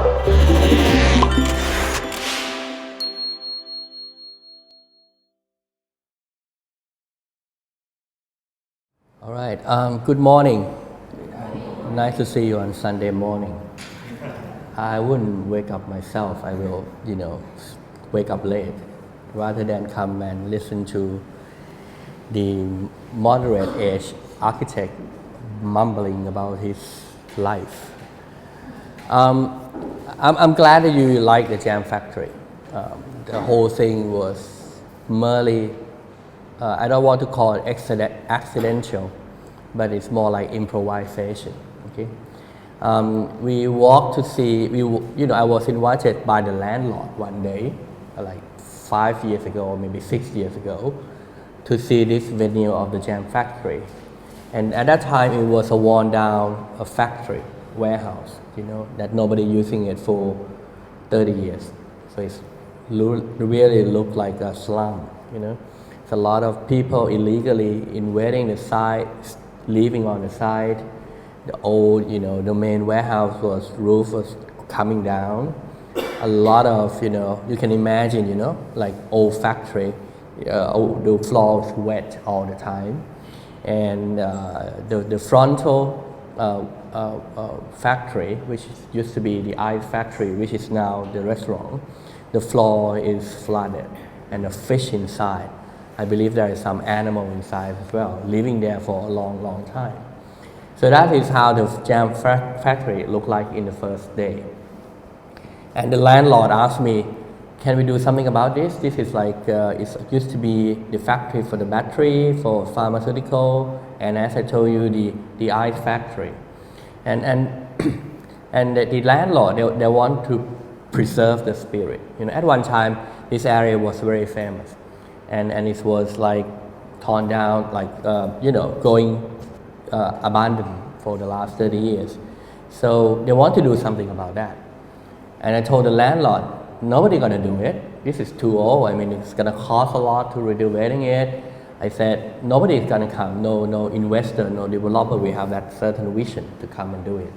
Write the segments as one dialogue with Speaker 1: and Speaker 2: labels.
Speaker 1: All right, good morning. Nice to see you on Sunday morning. I wouldn't wake up myself. I will, wake up late rather than come and listen to the moderate age architect mumbling about his life. I'm glad that you like the Jam Factory. The whole thing was merely, I don't want to call it accidental, but it's more like improvisation. Okay, we walked to see. I was invited by the landlord one day, like 5 years ago, or maybe 6 years ago, to see this venue of the Jam Factory. And at that time, it was a worn down factory warehouse, that nobody using it for 30 years. So it's really looked like a slum, It's a lot of people illegally invading the site, living on the site. The old, the main warehouse roof was coming down. A lot of, you can imagine, like old factory, the floor was wet all the time. And the frontal factory, which used to be the ice factory, which is now the restaurant, the floor is flooded and the fish inside. I believe there is some animal inside as well, living there for a long, long time. So that is how the Jam Factory looked like in the first day. And the landlord asked me, can we do something about this? This is like, it used to be the factory for the battery, for pharmaceutical, and as I told you, the ice factory. And the landlord, they want to preserve the spirit. At one time, this area was very famous. And it was like torn down, like, going abandoned for the last 30 years. So they want to do something about that. And I told the landlord, nobody's gonna do it. This is too old. I mean, it's gonna cost a lot to renovating it. I said, nobody's gonna come. No investor, no developer will have that certain vision to come and do it.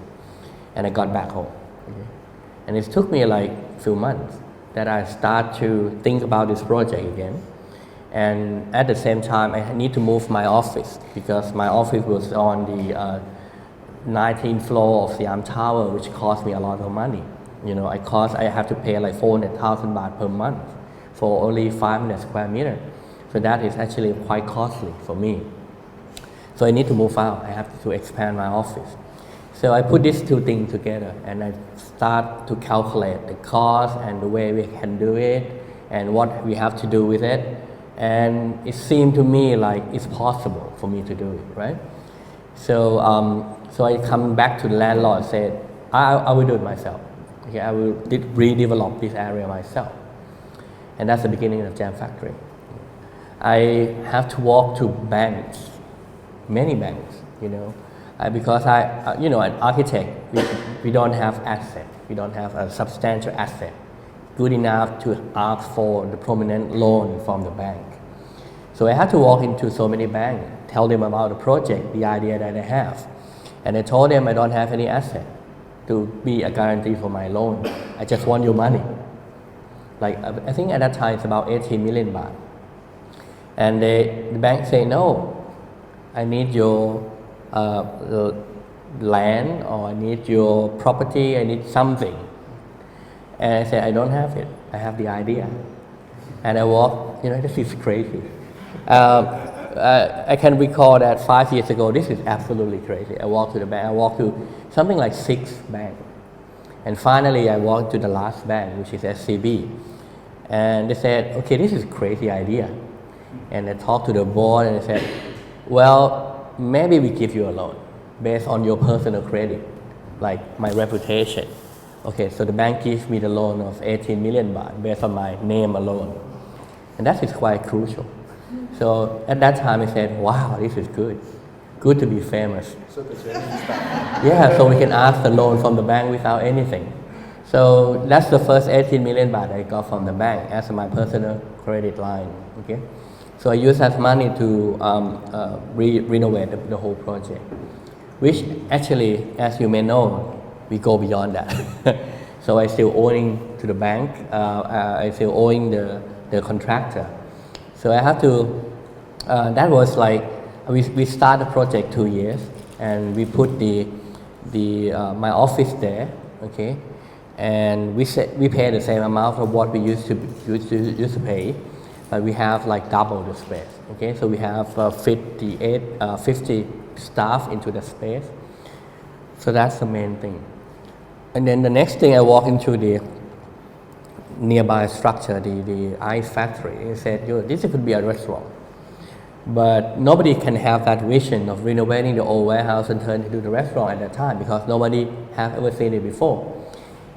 Speaker 1: And I got back home. Okay? And it took me like a few months that I start to think about this project again. And at the same time, I need to move my office because my office was on the 19th floor of Siam Tower, which cost me a lot of money. I have to pay like 400,000 baht per month for only 500 square meters. So that is actually quite costly for me. So I need to move out. I have to expand my office. So I put these two things together and I start to calculate the cost and the way we can do it and what we have to do with it. And it seemed to me like it's possible for me to do it, right? So I come back to the landlord and said, I will do it myself. Okay, I will redevelop this area myself. And that's the beginning of Jam Factory. I have to walk to banks, many banks, because an architect, we don't have asset. We don't have a substantial asset good enough to ask for the prominent loan from the bank. So I had to walk into so many banks, tell them about the project, the idea that I have. And I told them I don't have any asset to be a guarantee for my loan. I just want your money. Like, I think at that time it's about 18 million baht. And the bank say, no, I need your land, or I need your property, I need something. And I said, I don't have it, I have the idea. And I walked, this is crazy. I can recall that 5 years ago, this is absolutely crazy. I walked to the bank, I walked to something like 6 banks. And finally, I walked to the last bank, which is SCB. And they said, okay, this is a crazy idea. And I talked to the board and they said, well, maybe we give you a loan based on your personal credit, like my reputation. Okay, so the bank gives me the loan of 18 million baht based on my name alone. And that is quite crucial. So at that time I said, wow, this is good. Good to be famous.
Speaker 2: So the journey started.
Speaker 1: Yeah, so we can ask the loan from the bank without anything. So that's the first 18 million baht I got from the bank as my personal credit line. Okay, so I used that money to renovate the whole project, which actually, as you may know, we go beyond that. So I still owing to the bank. I still owing the contractor. So I have to. That was like we started the project 2 years, and we put my office there. Okay, and we pay the same amount of what we used to pay, but we have like double the space. Okay, so we have 50 staff into the space. So that's the main thing. And then the next thing, I walk into the nearby structure, the ice factory. I said, this could be a restaurant. But nobody can have that vision of renovating the old warehouse and turn it into the restaurant at that time, because nobody have ever seen it before.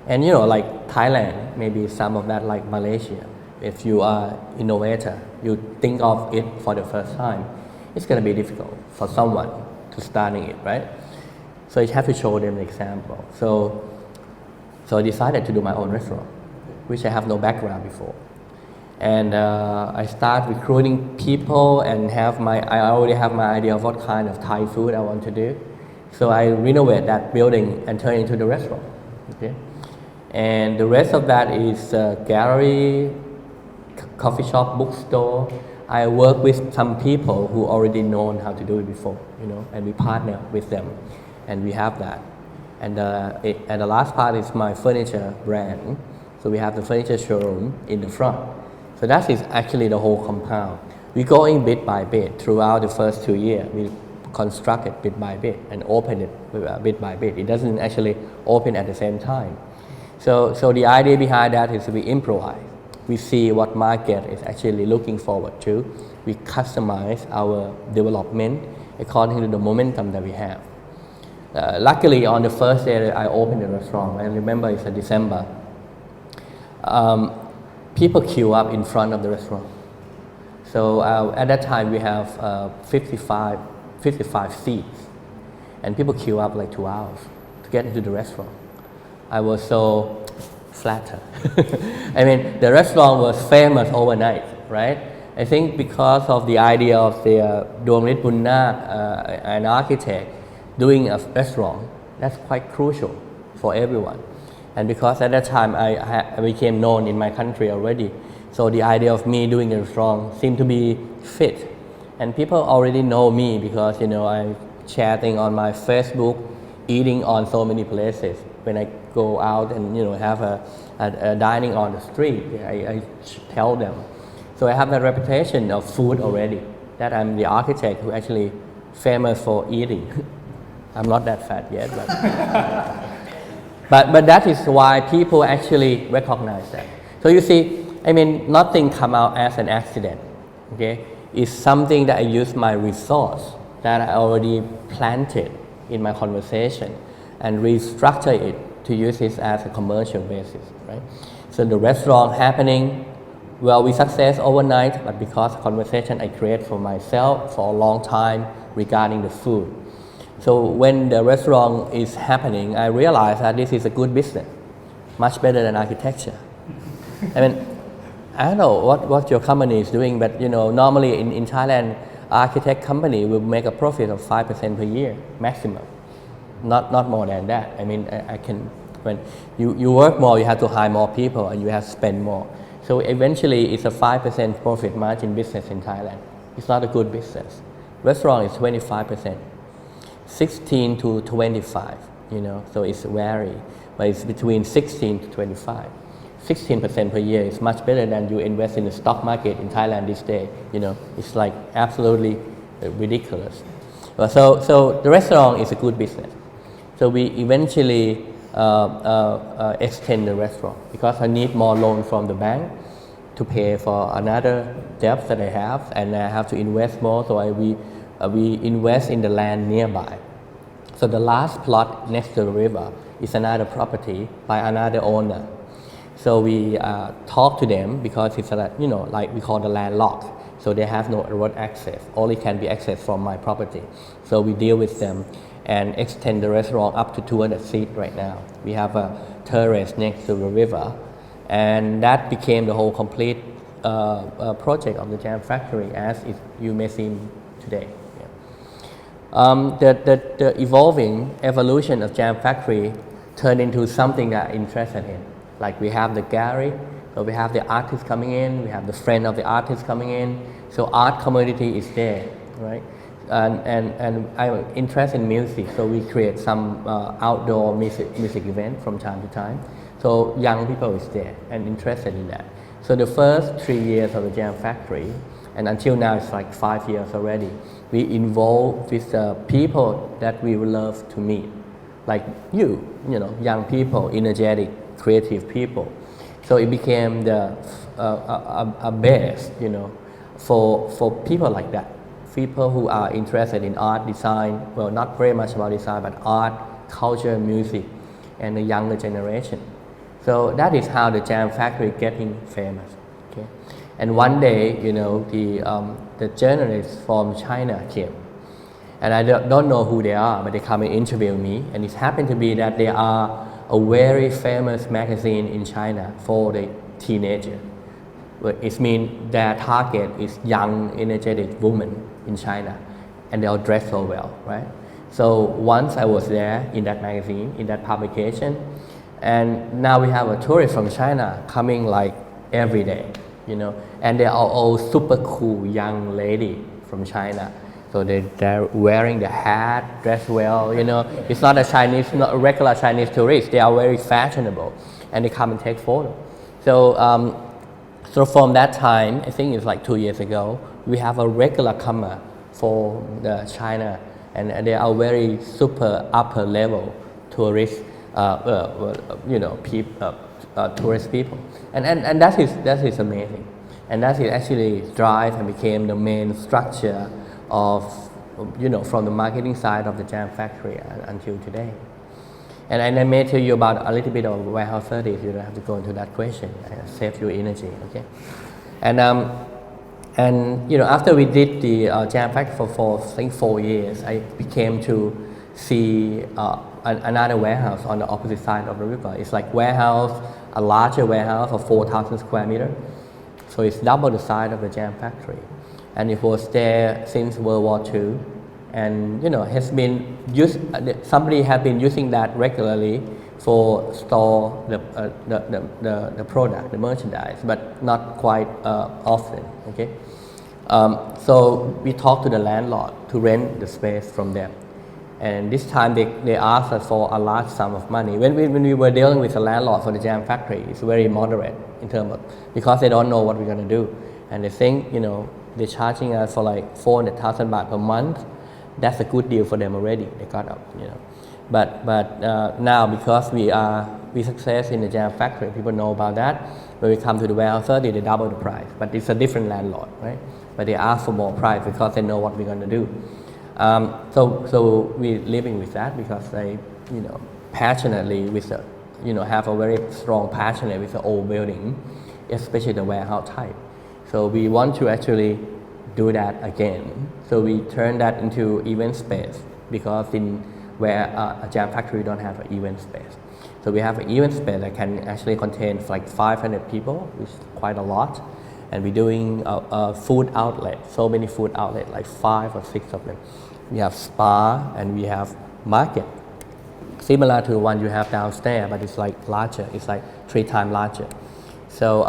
Speaker 1: And like Thailand, maybe some of that like Malaysia, if you are innovator, you think of it for the first time, it's going to be difficult for someone to starting it, right? So you have to show them the example. So I decided to do my own restaurant, which I have no background before. And I start recruiting people and I already have my idea of what kind of Thai food I want to do. So I renovate that building and turn it into the restaurant. Okay? And the rest of that is gallery, coffee shop, bookstore. I work with some people who already know how to do it before, and we partner with them, and we have that. And the last part is my furniture brand. So we have the furniture showroom in the front. So that is actually the whole compound. We go in bit by bit throughout the first 2 years. We construct it bit by bit and open it bit by bit. It doesn't actually open at the same time. So the idea behind that is we improvise. We see what market is actually looking forward to. We customize our development according to the momentum that we have. Luckily, on the first day that I opened the restaurant, I remember it's in December, people queue up in front of the restaurant. So at that time, we have 55 seats, and people queue up like 2 hours to get into the restaurant. I was so flattered. I mean, the restaurant was famous overnight, right? I think because of the idea of the Duangrit Bunnag, an architect, doing a restaurant, that's quite crucial for everyone. And because at that time I became known in my country already, so the idea of me doing a restaurant seemed to be fit. And people already know me because I share things on my Facebook, eating on so many places. When I go out and have a dining on the street, I tell them. So I have that reputation of food already, that I'm the architect who actually famous for eating. I'm not that fat yet, but that is why people actually recognize that. So you see, I mean, nothing come out as an accident. Okay, it's something that I use my resource that I already planted in my conversation and restructure it to use it as a commercial basis, right? So the restaurant happening, well, we success overnight, but because conversation I create for myself for a long time regarding the food. So when the restaurant is happening, I realize that this is a good business, much better than architecture. I mean, I don't know what your company is doing, but normally in Thailand, architect company will make a profit of 5% per year maximum, not more than that. I mean, when you work more, you have to hire more people and you have to spend more. So eventually, it's a 5% profit margin business in Thailand. It's not a good business. Restaurant is 25%. 16 to 25, so it's vary, but it's between 16 to 25. 16% per year is much better than you invest in the stock market in Thailand this day. It's like absolutely ridiculous. So the restaurant is a good business. So we eventually extend the restaurant because I need more loan from the bank to pay for another debt that I have, and I have to invest more. So we invest in the land nearby. So the last plot next to the river is another property by another owner. So we talk to them because it's like we call the land locked. So they have no road access. Only can be accessed from my property. So we deal with them and extend the restaurant up to 200 seats right now. We have a terrace next to the river, and that became the whole complete project of the Jam Factory as you may see today. The evolution of Jam Factory turn into something that I'm interested in. Like we have the gallery, so we have the artists coming in, we have the friend of the artist coming in. So art community is there, right? And I'm interested in music, so we create some outdoor music event from time to time. So young people is there and interested in that. So the first 3 years of the Jam Factory, and until now it's like 5 years already, we involve with the people that we would love to meet, like you know, young people, energetic, creative people. So it became a base, you know, for people like that. People who are interested in art, design, well, not very much about design, but art, culture, music, and the younger generation. So that is how the Jam Factory getting famous. Okay? And one day, you know, the journalists from China came. And I don't know who they are, but they come and interview me. And it happened to be that they are a very famous magazine in China for the teenager. It means their target is young, energetic women in China, and they all dress so well, right? So once I was there in that magazine, in that publication, and now we have a tourist from China coming like every day, you know, and they are all super cool young lady from China. So they're wearing the hat, dressed well, you know. It's not a regular Chinese tourist. They are very fashionable, and they come and take photos. So from that time, I think it's like 2 years ago, we have a regular comer for the China, and they are very super upper level tourists, you know, tourist people, and that is amazing, and that is actually drive and became the main structure of, you know, from the marketing side of the Jam Factory until today. And I may tell you about a little bit of Warehouse 30 if you don't have to go into that question. Save your energy, okay? And you know, after we did the Jam Factory for I think 4 years, I became to see another warehouse on the opposite side of the river. It's like warehouse, a larger warehouse of 4,000 square meters. So it's double the size of the Jam Factory. And it was there since World War II. And you know, has been used. Somebody has been using that regularly for store the product, the merchandise, but not quite often. Okay, so we talked to the landlord to rent the space from them, and this time they asked us for a large sum of money. When we were dealing with the landlord for the Jam Factory, it's very moderate in terms of, because they don't know what we're going to do, and they think, you know, they're charging us for like 400,000 baht per month. That's a good deal for them already. They got up, you know. But now, because we success in the Jam Factory, people know about that. When we come to the Warehouse 30, they double the price. But it's a different landlord, right? But they ask for more price because they know what we're going to do. So we're living with that because they, you know, passionately with the, you know, have a very strong passion with the old building, especially the warehouse type. So we want to actually do that again. So we turn that into event space, because in where a Jam Factory don't have an event space. So we have an event space that can actually contain like 500 people, which is quite a lot. And we're doing a food outlet, so many food outlets, like 5 or 6 of them. We have spa and we have market, similar to the one you have downstairs, but it's like larger. It's like 3 times larger. So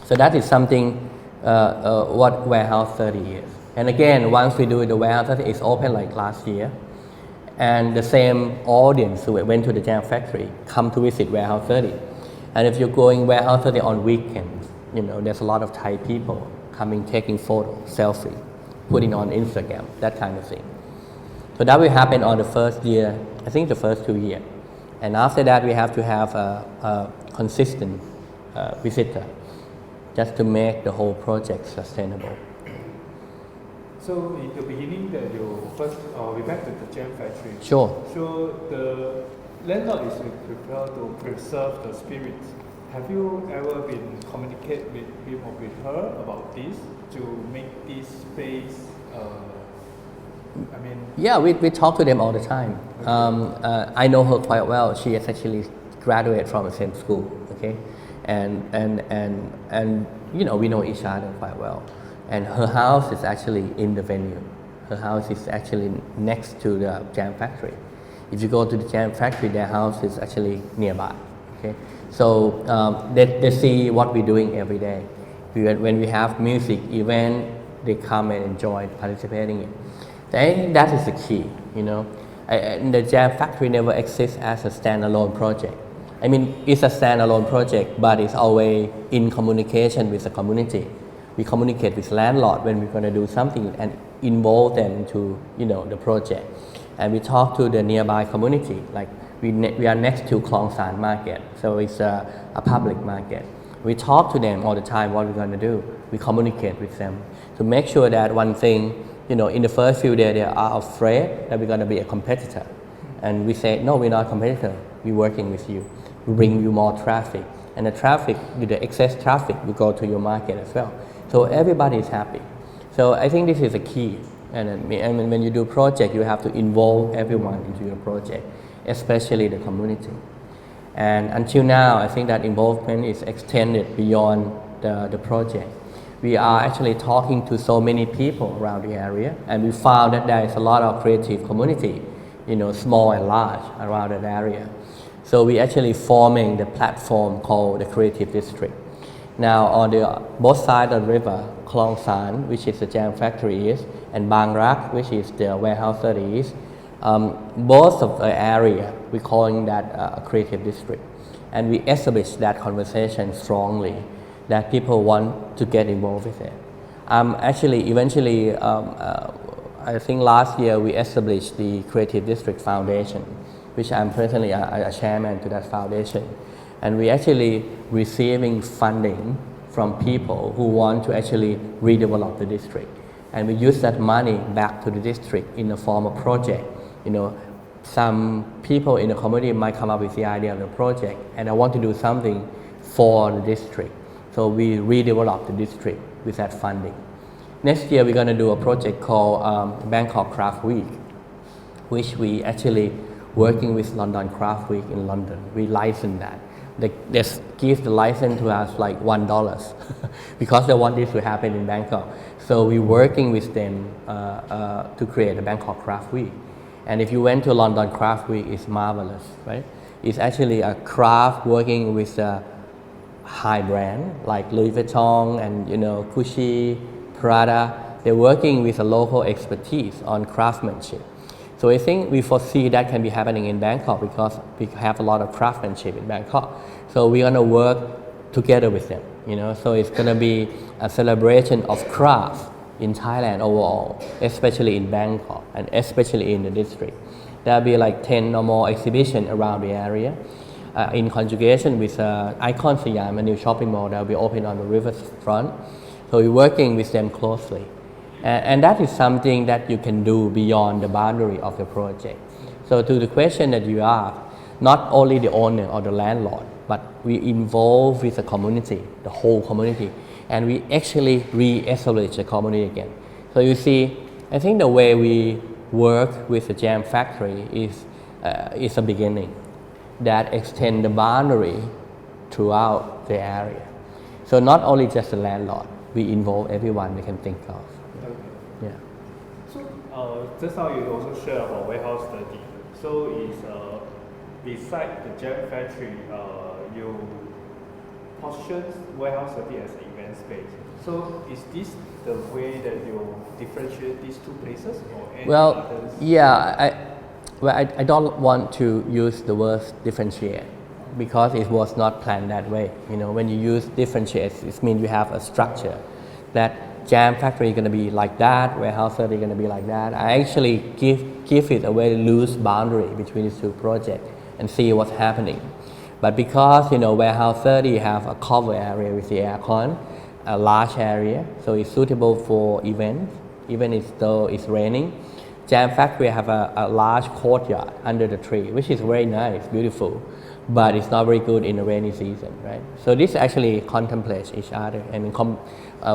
Speaker 1: that is something what Warehouse 30 is. And again, once we do the Warehouse 30, it's open like last year. And the same audience who went to the Jam Factory come to visit Warehouse 30. And if you're going Warehouse 30 on weekends, you know, there's a lot of Thai people coming, taking photos, selfie, putting on Instagram, that kind of thing. So that will happen on the first year, I think the first 2 years. And after that, we have to have a consistent visitor, just to make the whole project sustainable.
Speaker 2: So in the beginning, that you first, we back to the Jam Factory.
Speaker 1: Sure.
Speaker 2: So the landlord is prepared to preserve the spirit. Have you ever been communicate with him or with her about this to make this space?
Speaker 1: Yeah, we talk to them all the time.
Speaker 2: Okay.
Speaker 1: I know her quite well. She has actually graduated from the same school. Okay, and you know, we know each other quite well. And her house is actually in the venue. Her house is actually next to the Jam Factory. If you go to the jam factory, their house is actually nearby. Okay, so they see what we're doing every day. When we have music event, they come and enjoy participating in. I think that is the key. The jam factory never exists as a standalone project. I mean, it's a standalone project, but it's always in communication with the community. We communicate with landlord when we're going to do something and involve them into the project. And we talk to the nearby community. Like we are next to Klong San market, so it's a public market. We talk to them all the time what we're going to do. We communicate with them to make sure that one thing, in the first few days they are afraid that we're going to be a competitor. And we say, no, we're not a competitor. We're working with you. We bring you more traffic. And the traffic, the excess traffic, will go to your market as well. So everybody is happy. So I think this is a key. And when you do project, you have to involve everyone into your project, especially the community. And until now, I think that involvement is extended beyond the project. We are actually talking to so many people around the area, and we found that there is a lot of creative community, small and large, around that area. So we actually forming the platform called the Creative District. Now on both sides of the river, Klong San, which is the jam factory is, and Duangrit, which is the warehouse 30 is, both of the area, we're calling that a creative district. And we established that conversation strongly, that people want to get involved with it. Eventually, I think last year we established the Creative District Foundation, which I'm personally a chairman to that foundation. And we actually receiving funding from people who want to actually redevelop the district. And we use that money back to the district in the form of project. Some people in the community might come up with the idea of the project and I want to do something for the district. So we redevelop the district with that funding. Next year we're going to do a project called Bangkok Craft Week, which we actually working with London Craft Week in London. We license that. They give the license to us like $1 because they want this to happen in Bangkok. So we're working with them to create a Bangkok Craft Week. And if you went to London Craft Week, it's marvelous, right? It's actually a craft working with a high brand like Louis Vuitton and Gucci, Prada. They're working with a local expertise on craftsmanship. So I think we foresee that can be happening in Bangkok because we have a lot of craftsmanship in Bangkok. So we're going to work together with them, So it's going to be a celebration of craft in Thailand overall, especially in Bangkok and especially in the district. There'll be like 10 or more exhibitions around the area in conjugation with Icon Siam, a new shopping mall that will be open on the riverfront. So we're working with them closely. And that is something that you can do beyond the boundary of the project. So to the question that you asked, not only the owner or the landlord, but we involve with the community, the whole community, and we actually re-establish the community again. So you see, I think the way we work with the jam factory is a beginning that extend the boundary throughout the area. So not only just the landlord, we involve everyone we can think of. Yeah.
Speaker 2: So just now you also share about warehouse 30. So is beside the jam factory, you position warehouse 30 as an event space. So is this the way that you differentiate these two places or any others?
Speaker 1: Yeah, I don't want to use the word differentiate because it was not planned that way. When you use differentiate, it means you have a structure that jam factory is going to be like that, warehouse 30 is going to be like that. I actually give it a very loose boundary between these two projects and see what's happening. But because warehouse 30 have a cover area with the aircon, a large area, so it's suitable for events, even though it's raining. Jam factory have a large courtyard under the tree, which is very nice, beautiful, but it's not very good in the rainy season, right? So this actually contemplates each other and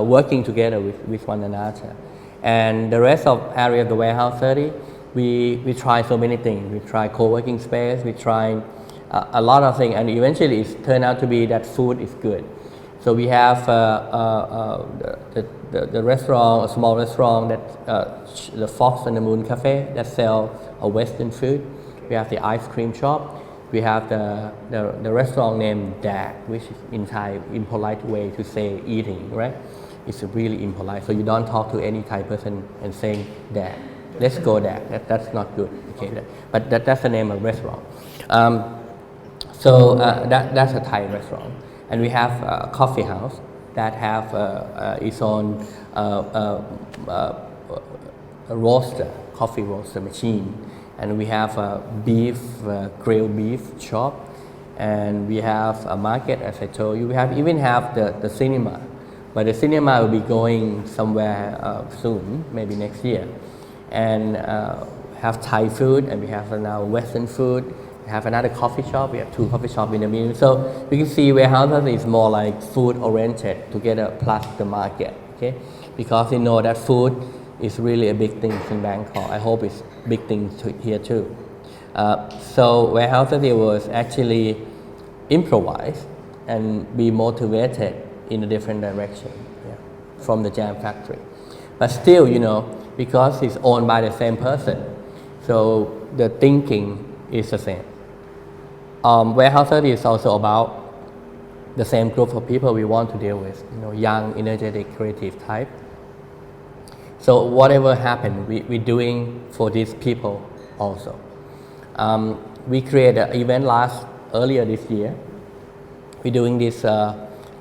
Speaker 1: working together with one another. And the rest of area of the warehouse 30, we try so many things. We try co-working space, we try a lot of things, and eventually it turned out to be that food is good. So we have the restaurant, a small restaurant that the Fox and the Moon Cafe that sell a Western food. We have the ice cream shop. We have the restaurant named Dag, which is in Thai, impolite way to say eating, right? It's really impolite. So you don't talk to any Thai person and saying Dag. Let's go Dag. That's not good. Okay. But that's the name of restaurant. That's a Thai restaurant. And we have a coffee house that have its own roaster, coffee roaster machine. And we have a grilled beef shop. And we have a market, as I told you. We even have the cinema. But the cinema will be going somewhere soon, maybe next year. And have Thai food, and we have now Western food. We have another coffee shop. We have 2 coffee shops in the middle. So you can see warehouses is more like food oriented together plus the market. Okay, because you know that food is really a big thing in Bangkok. I hope it's big thing here too. So warehouses it was actually improvised and be motivated in a different direction from the jam factory. But still, you know, because it's owned by the same person, so the thinking is the same. Warehouses is also about the same group of people we want to deal with, you know, young, energetic, creative type. So whatever happened, we're doing for these people also. We created an event earlier this year. We're doing this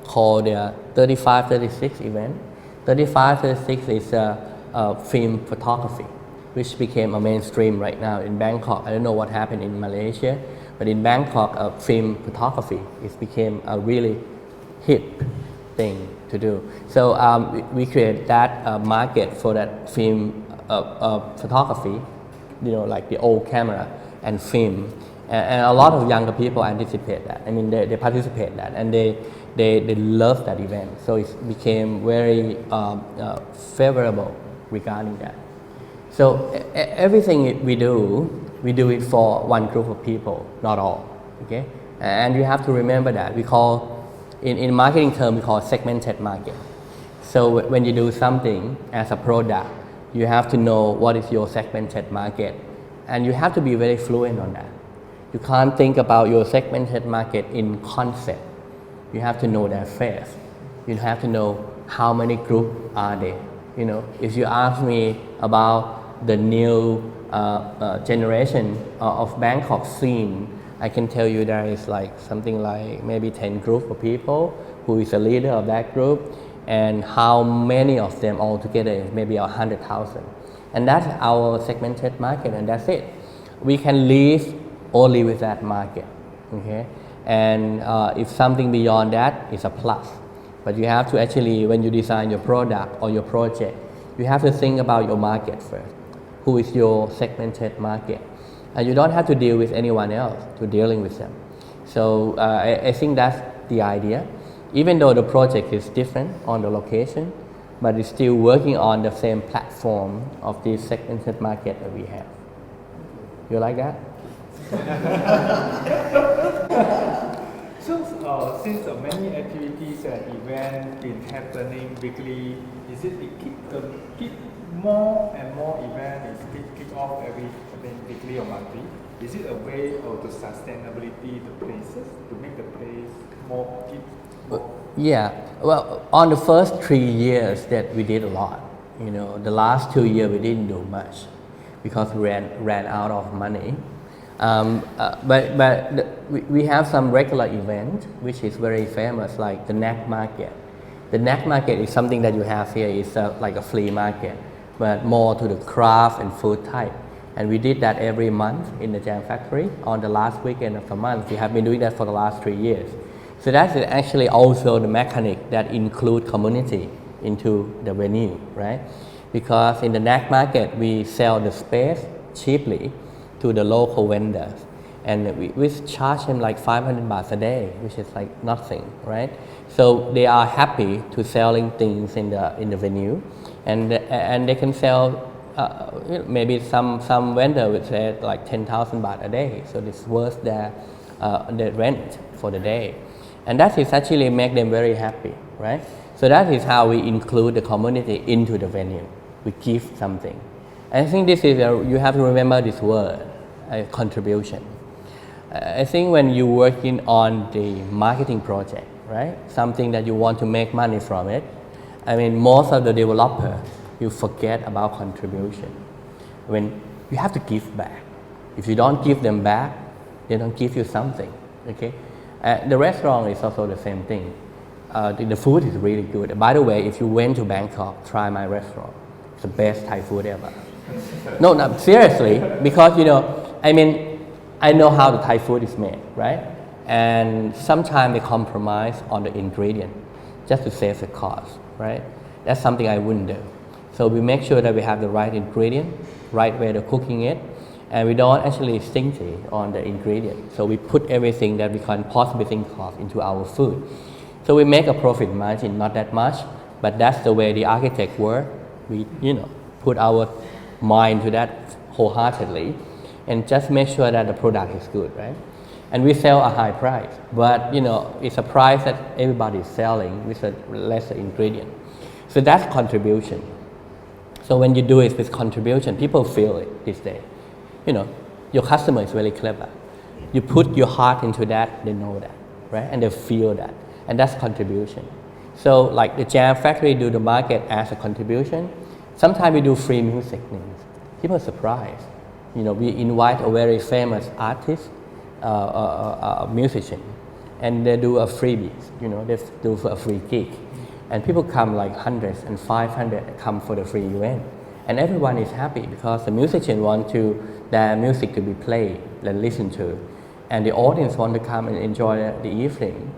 Speaker 1: called the 3536 event. 3536 is film photography, which became a mainstream right now in Bangkok. I don't know what happened in Malaysia, but in Bangkok, film photography became a really hip thing to do. So we created that market for that film photography, you know, like the old camera and film. And a lot of younger people anticipate that. I mean, they participate in that, and they love that event. So it became very favorable regarding that. So everything we do it for one group of people, not all. Okay, and you have to remember that we call in marketing term we call segmented market. So when you do something as a product, you have to know what is your segmented market, and you have to be very fluent on that. You can't think about your segmented market in concept. You have to know their face. You have to know how many groups are there. You know, if you ask me about the new generation of Bangkok scene, I can tell you there is like something like maybe 10 groups of people who is a leader of that group, and how many of them all together is maybe 100,000. And that's our segmented market, and that's it. We can live only with that market. Okay, and if something beyond that is a plus. But you have to actually, when you design your product or your project, you have to think about your market first. Who is your segmented market? And you don't have to deal with anyone else to dealing with them. So I think that's the idea. Even though the project is different on the location, but it's still working on the same platform of this segmented market that we have. You like that?
Speaker 2: So since many activities and events been happening weekly, is it keep more and more events kick off every weekly or monthly? Is it a way of the sustainability the places to make the place more?
Speaker 1: Yeah. Well, on the first 3 years that we did a lot. You know, the last 2 years we didn't do much because we ran out of money. We have some regular event which is very famous, like the neck market. The neck market is something that you have here. It's like a flea market, but more to the craft and food type. And we did that every month in the jam factory on the last weekend of the month. We have been doing that for the last 3 years. So that's actually also the mechanic that include community into the venue, right? Because in the neck market we sell the space cheaply to the local vendors, and we charge them like 500 baht a day, which is like nothing, right? So they are happy to selling things in the venue, and they can sell maybe some vendor would say like 10,000 baht a day, so it's worth their rent for the day, and that is actually make them very happy, right? So that is how we include the community into the venue. We give something. I think this is you have to remember this word. a contribution. I think when you're working on the marketing project, right, something that you want to make money from it, I mean, most of the developer, you forget about contribution. When you have to give back. If you don't give them back, they don't give you something, okay? The restaurant is also the same thing. The food is really good. By the way, if you went to Bangkok, try my restaurant. It's the best Thai food ever. No, seriously, because, you know, I mean, I know how the Thai food is made, right? And sometimes they compromise on the ingredient just to save the cost, right? That's something I wouldn't do. So we make sure that we have the right ingredient, right way of cooking it, and we don't actually stingy on the ingredient. So we put everything that we can possibly think of into our food. So we make a profit margin, not that much, but that's the way the architect work. We, you know, put our mind to that wholeheartedly and just make sure that the product is good, right? And we sell a high price, but, you know, it's a price that everybody is selling with a lesser ingredient. So that's contribution. So when you do it with contribution, people feel it these days. You know, your customer is very clever. You put your heart into that, they know that, right? And they feel that. And that's contribution. So like the Jam Factory do the market as a contribution. Sometimes we do free music things. People are surprised. You know, we invite a very famous artist, a musician, and they do a freebie. You know, they do a free gig. And people come like hundreds and 500 come for the free event. And everyone is happy because the musician want their music to be played and listened to. And the audience want to come and enjoy the evening.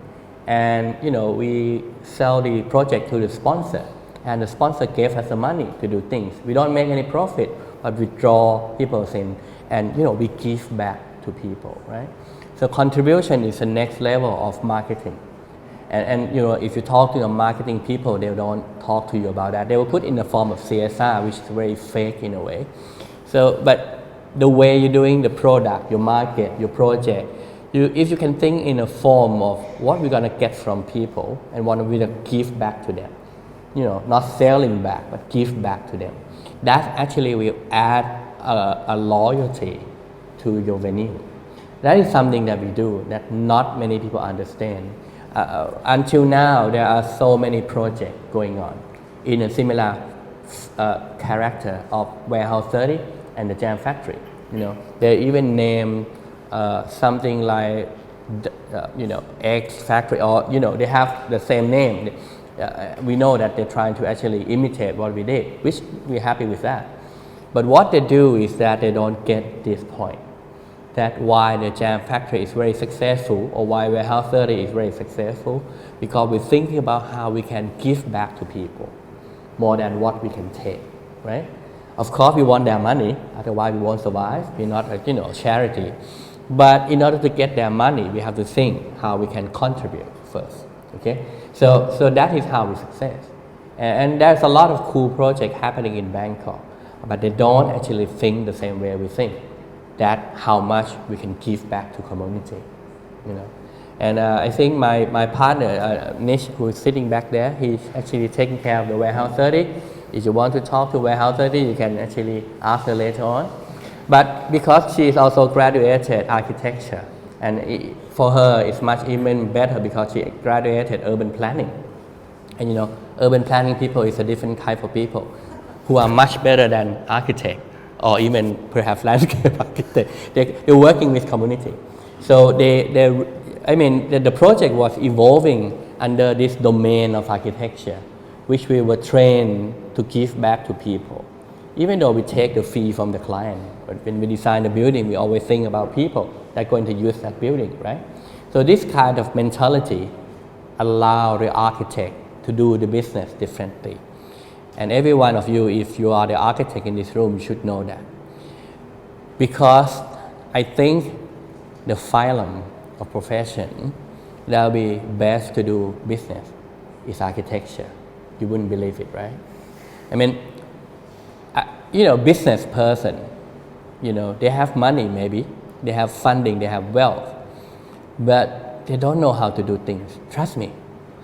Speaker 1: And, you know, we sell the project to the sponsor. And the sponsor gave us the money to do things. We don't make any profit, but we draw people in. And, you know, we give back to people, right? So contribution is the next level of marketing. And you know, if you talk to the marketing people, they don't talk to you about that. They will put in the form of CSR, which is very fake in a way. So, but the way you're doing the product, your market, your project, if you can think in a form of what we're gonna get from people and what we're gonna give back to them, you know, not selling back, but give back to them. That actually will add a loyalty to your venue. That is something that we do that not many people understand. Until now, there are so many projects going on in a similar character of Warehouse 30 and the Jam Factory. You know, they even name something like, you know, X Factory, or, you know, they have the same name. We know that they're trying to actually imitate what we did, which we're happy with that. But what they do is that they don't get this point. That why the Jam Factory is very successful, or why Warehouse 30 is very successful, because we're thinking about how we can give back to people more than what we can take, right? Of course, we want their money, otherwise we won't survive. We're not a, you know, charity. But in order to get their money, we have to think how we can contribute first, okay? So that is how we success. And there's a lot of cool projects happening in Bangkok, but they don't actually think the same way we think. That how much we can give back to community, you know. And I think my partner, Nish, who is sitting back there, he's actually taking care of the Warehouse 30. If you want to talk to Warehouse 30, you can actually ask her later on. But because she is also graduated architecture, and for her it's much even better because she graduated urban planning. And you know, urban planning people is a different type of people who are much better than architects, or even perhaps landscape architect. They're working with community. So the project was evolving under this domain of architecture, which we were trained to give back to people. Even though we take the fee from the client, but when we design the building, we always think about people that are going to use that building, right? So this kind of mentality allows the architect to do the business differently. And every one of you, if you are the architect in this room, you should know that. Because I think the phylum of profession that will be best to do business is architecture. You wouldn't believe it, right? I mean, you know, business person, you know, they have money maybe, they have funding, they have wealth, but they don't know how to do things. Trust me,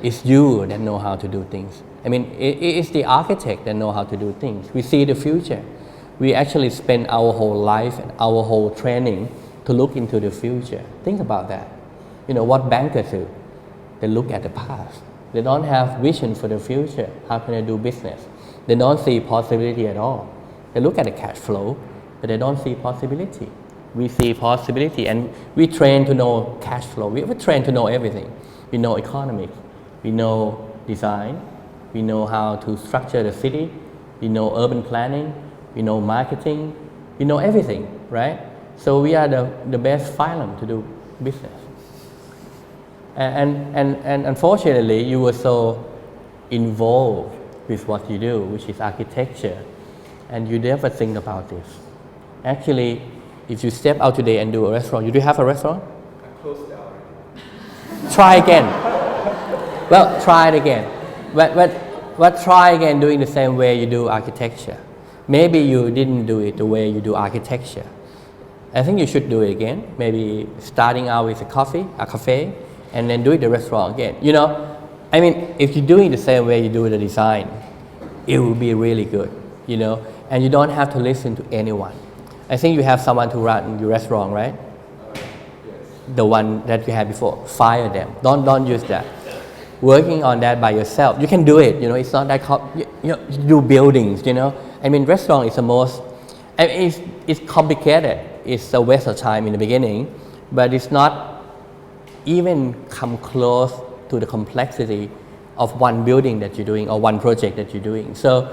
Speaker 1: it's you that know how to do things. I mean, it's the architect that know how to do things. We see the future. We actually spend our whole life and our whole training to look into the future. Think about that. You know what bankers do? They look at the past. They don't have vision for the future. How can they do business? They don't see possibility at all. They look at the cash flow, but they don't see possibility. We see possibility, and we train to know cash flow. We train to know everything. We know economics. We know design. We know how to structure the city. We know urban planning. We know marketing. We know everything, right? So we are the best phylum to do business. And unfortunately, you were so involved with what you do, which is architecture, and you never think about this. Actually, if you step out today and do a restaurant, you do have a restaurant?
Speaker 2: I closed down.
Speaker 1: Try again. Well, try it again. But try again doing the same way you do architecture. Maybe you didn't do it the way you do architecture. I think you should do it again. Maybe starting out with a cafe, and then doing the restaurant again. You know, I mean, if you're doing the same way you do the design, it will be really good, you know, and you don't have to listen to anyone. I think you have someone to run your restaurant, right?
Speaker 2: Yes.
Speaker 1: The one that you had before. Fire them. Don't use that. Working on that by yourself, you can do it. You know, it's not that you do buildings. You know, I mean, restaurant is the most. I mean, it's complicated. It's a waste of time in the beginning, but it's not even come close to the complexity of one building that you're doing or one project that you're doing. So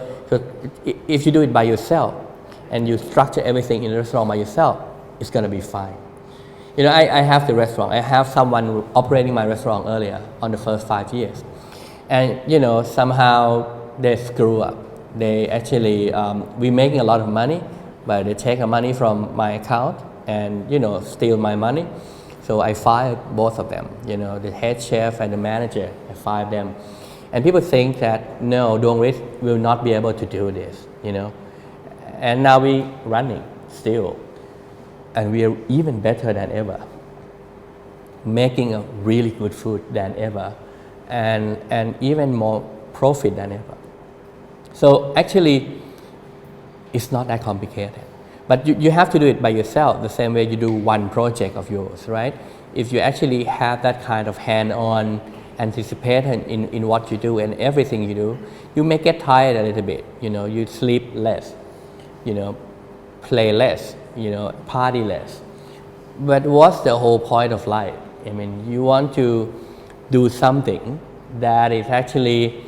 Speaker 1: if you do it by yourself and you structure everything in the restaurant by yourself, it's going to be fine. You know, I have the restaurant. I have someone operating my restaurant earlier on the first 5 years. And, you know, somehow they screw up. They actually, we're making a lot of money, but they take the money from my account and, you know, steal my money. So I fired both of them, you know, the head chef and the manager, I fired them. And people think that, no, Duanggrit will not be able to do this, you know. And now we're running still. And we are even better than ever, making a really good food than ever, and even more profit than ever. So actually, it's not that complicated. But you have to do it by yourself, the same way you do one project of yours, right? If you actually have that kind of hand-on anticipation in what you do and everything you do, you may get tired a little bit. You know, you sleep less, you know, play less, you know, party less. But what's the whole point of life? I mean, you want to do something that is actually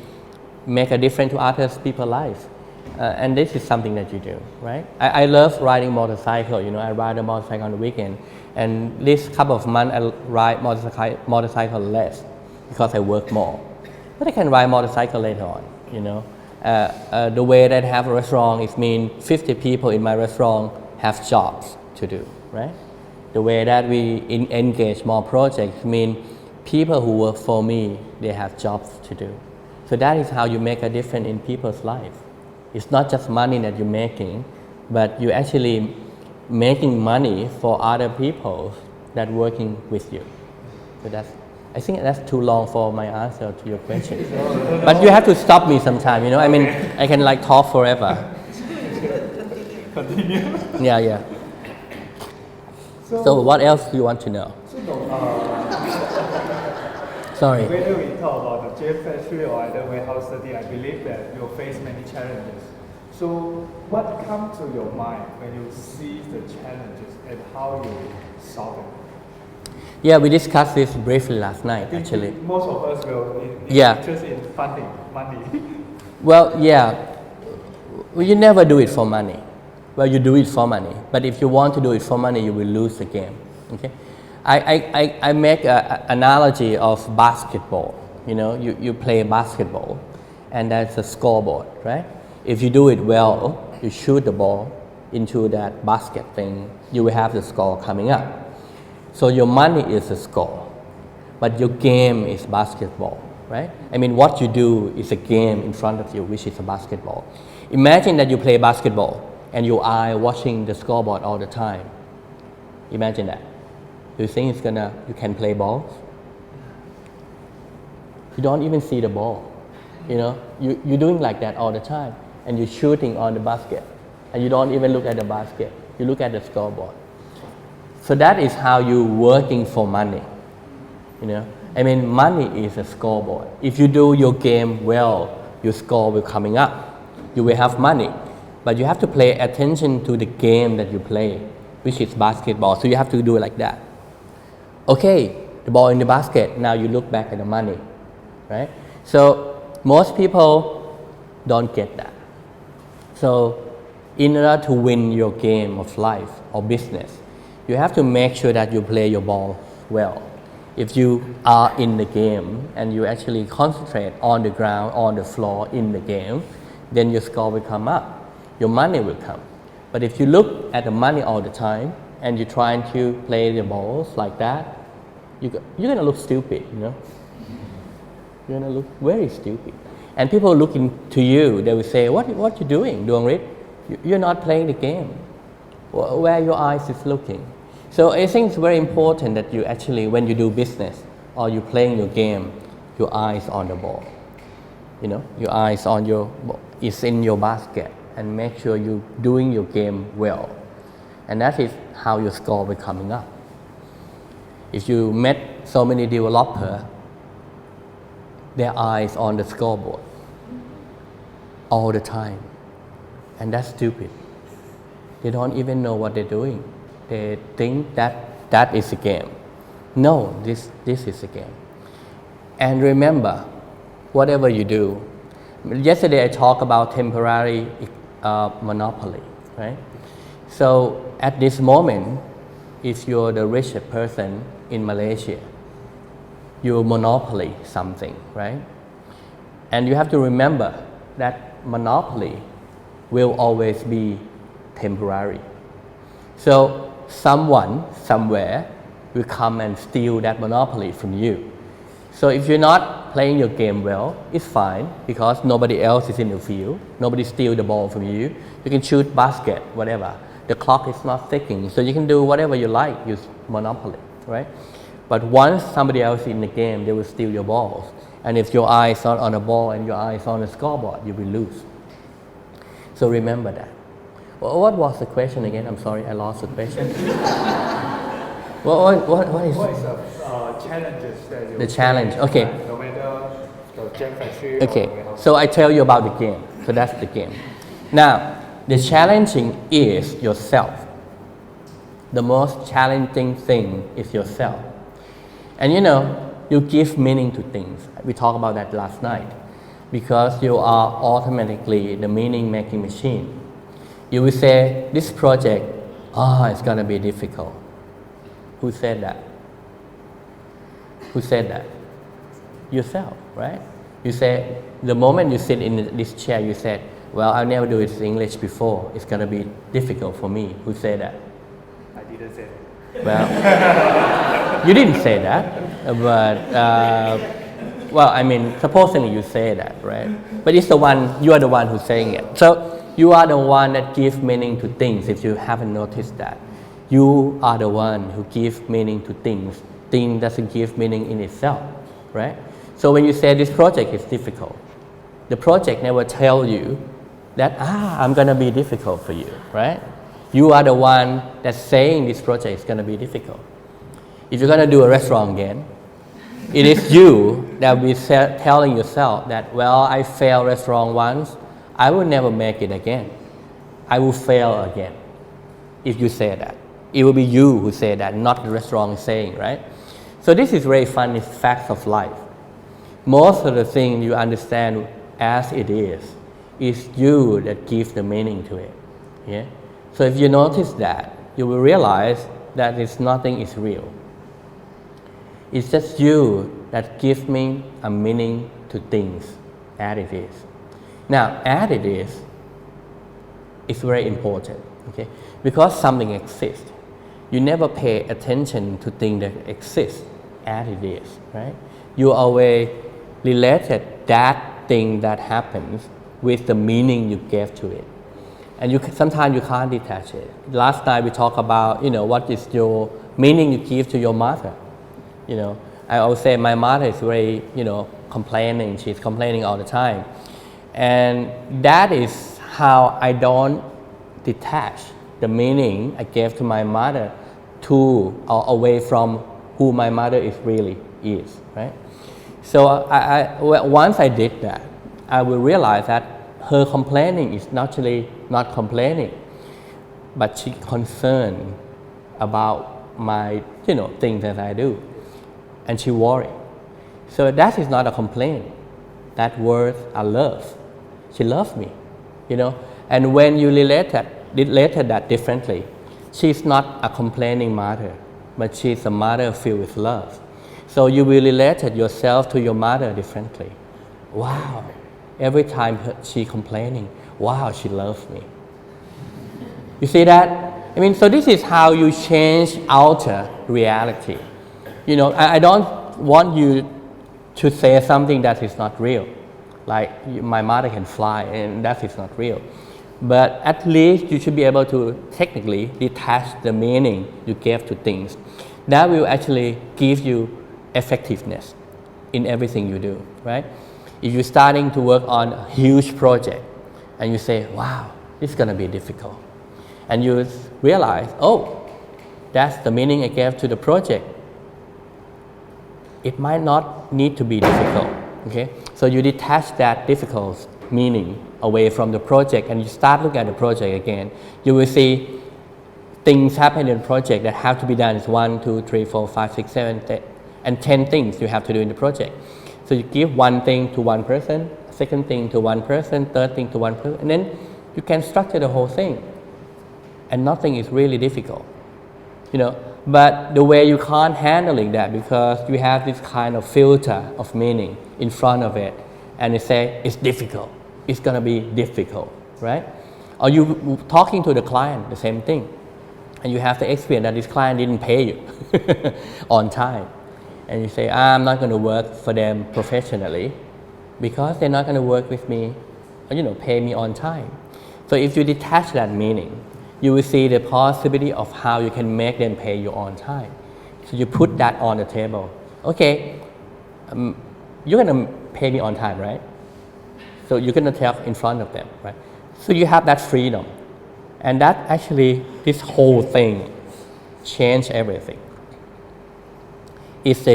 Speaker 1: make a difference to others people's lives. And this is something that you do, right? I love riding motorcycle. You know, I ride a motorcycle on the weekend, and this couple of months I ride motorcycle less because I work more. But I can ride motorcycle later on. You know, the way that I have a restaurant is mean 50 people in my restaurant have jobs to do, right? The way that we engage more projects mean people who work for me, they have jobs to do. So that is how you make a difference in people's lives. It's not just money that you're making, but you're actually making money for other people that working with you. So I think that's too long for my answer to your question. But you have to stop me sometime, you know. I mean, I can like talk forever.
Speaker 2: Continue.
Speaker 1: Yeah. So what else do you want to know? Sorry.
Speaker 2: Whether we talk about the JF Factory or other warehouse study, I believe that you'll face many challenges. So what comes to your mind when you see the challenges and how you solve them?
Speaker 1: Yeah, we discussed this briefly last night, actually.
Speaker 2: Most of us will interest in funding, money.
Speaker 1: Well, yeah. Well, you never do it for money. Well, you do it for money. But if you want to do it for money, you will lose the game. Okay? I make an analogy of basketball. You know, you play basketball, and that's a scoreboard, right? If you do it well, you shoot the ball into that basket thing, you will have the score coming up. So your money is the score, but your game is basketball, right? I mean, what you do is a game in front of you, which is a basketball. Imagine that you play basketball and your eye watching the scoreboard all the time. Imagine that. Do you think you can play balls? You don't even see the ball. You know, you're doing like that all the time, and you're shooting on the basket. and you don't even look at the basket. You look at the scoreboard. So that is how you working for money. You know, I mean, money is a scoreboard. If you do your game well, your score will coming up. You will have money, but you have to pay attention to the game that you play, which is basketball. So you have to do it like that. Okay, the ball in the basket. Now you look back at the money, right? So most people don't get that. So in order to win your game of life or business, you have to make sure that you play your ball well. If you are in the game and you actually concentrate on the ground, on the floor in the game, then your score will come up, your money will come. But if you look at the money all the time and you're trying to play the balls like that, you're gonna look stupid, you know? You're gonna look very stupid. And people looking to you, they will say, what you doing, Duanggrit? You're not playing the game. Where your eyes is looking. So I think it's very important that you actually, when you do business or you're playing your game, your eyes on the ball. You know, your eyes on your, is in your basket, and make sure you're doing your game well. And that is how your score will coming up. If you met so many developers, their eyes on the scoreboard all the time, and that's stupid. They don't even know what they're doing. They think that is a game. No, this is a game. And remember, whatever you do, yesterday I talked about temporary monopoly, right? So at this moment, if you're the richest person in Malaysia, you monopoly something, right? And you have to remember that monopoly will always be temporary. So someone, somewhere, will come and steal that monopoly from you. So if you're not playing your game well, it's fine, because nobody else is in the field. Nobody steal the ball from you. You can shoot basket, whatever. The clock is not ticking, so you can do whatever you like, use monopoly, right? But once somebody else is in the game, they will steal your balls. And if your eye is not on the ball and your eye is on the scoreboard, you will lose. So remember that. What was the question again? I'm sorry, I lost the question. What is
Speaker 2: the challenges that you
Speaker 1: the challenge? Okay.
Speaker 2: No matter the gem factory
Speaker 1: Okay,
Speaker 2: or warehouse.
Speaker 1: so I tell you about the game. So that's the game. Now, the challenging is yourself. The most challenging thing is yourself. And you know, you give meaning to things. We talked about that last night. Because you are automatically the meaning-making machine. You will say, this project, it's gonna be difficult. Who said that? Who said that? Yourself, right? You say, the moment you sit in this chair, you said, well, I've never do it in English before. It's gonna be difficult for me. Who said that?
Speaker 2: I didn't say that.
Speaker 1: Well, you didn't say that, but well, I mean, supposedly you say that, right? But it's the one, you are the one who's saying it. So you are the one that gives meaning to things, if you haven't noticed that. You are the one who gives meaning to things. Thing doesn't give meaning in itself, right? So when you say this project is difficult, the project never tell you that, I'm gonna be difficult for you, right? You are the one that's saying this project is gonna be difficult. If you're gonna do a restaurant again, it is you that will be telling yourself that, well, I failed restaurant once, I will never make it again. I will fail again. If you say that, it will be you who say that, not the restaurant saying, right? So this is very fun, it's facts of life. Most of the things you understand as it is you that gives the meaning to it. Yeah? So if you notice that, you will realize that nothing is real. It's just you that gives me a meaning to things as it is. Now, as it is very important, okay? Because something exists, you never pay attention to things that exist as it is, right? You always related that thing that happens with the meaning you gave to it. And sometimes you can't detach it. Last night we talked about, what is your meaning you give to your mother. I always say my mother is very, complaining. She's complaining all the time. And that is how I don't detach the meaning I gave to my mother to or away from who my mother is really is, right? So once I did that, I will realize that her complaining is naturally not complaining, but she concerned about my, things that I do, and she worried. So that is not a complaint. That words are love. She loves me, And when you related that differently, she's not a complaining mother, but she's a mother filled with love. So you will relate yourself to your mother differently. Wow, every time she complaining, wow, she loves me. You see that? So this is how you change outer reality. I don't want you to say something that is not real. Like my mother can fly, and that is not real. But at least you should be able to technically detach the meaning you gave to things. That will actually give you effectiveness in everything you do, right? If you're starting to work on a huge project and you say, wow, this is going to be difficult. And you realize, oh, that's the meaning I gave to the project. It might not need to be difficult, okay? So you detach that difficult meaning away from the project and you start looking at the project again. You will see things happen in the project that have to be done. It's 1, 2, 3, 4, 5, 6, 7, and 10 things you have to do in the project. So you give one thing to one person, second thing to one person, third thing to one person, and then you can structure the whole thing. And nothing is really difficult, But the way you can't handling that because you have this kind of filter of meaning in front of it, and you say it's difficult. It's gonna be difficult, right? Or you talking to the client, the same thing, and you have to explain that this client didn't pay you on time, and you say I'm not going to work for them professionally because they're not going to work with me, pay me on time. So if you detach that meaning, you will see the possibility of how you can make them pay you on time. So you put that on the table. Okay, you're going to pay me on time, right? So you're going to tell in front of them, right? So you have that freedom. And that actually, this whole thing changed everything. It's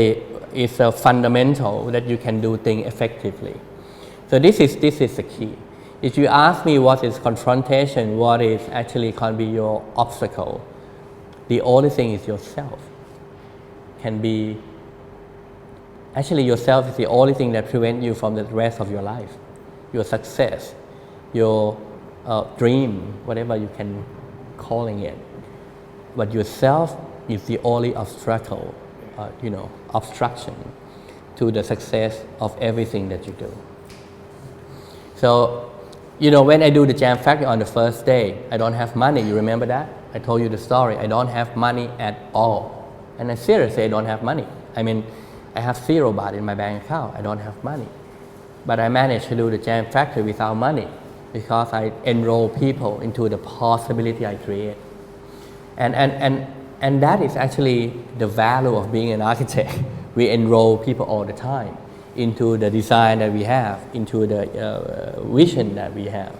Speaker 1: a fundamental that you can do things effectively. So this is the key. If you ask me what is confrontation, what is actually can be your obstacle, the only thing is yourself. Actually yourself is the only thing that prevents you from the rest of your life. Your success, your dream, whatever you can calling it. But yourself is the only obstacle, obstruction to the success of everything that you do. So, when I do the Jam Factory on the first day, I don't have money. You remember that? I told you the story. I don't have money at all. And I seriously, I don't have money. I have 0 baht in my bank account. I don't have money. But I managed to do the Jam Factory without money because I enroll people into the possibility I create. And that is actually the value of being an architect. We enroll people all the time into the design that we have, into the vision that we have.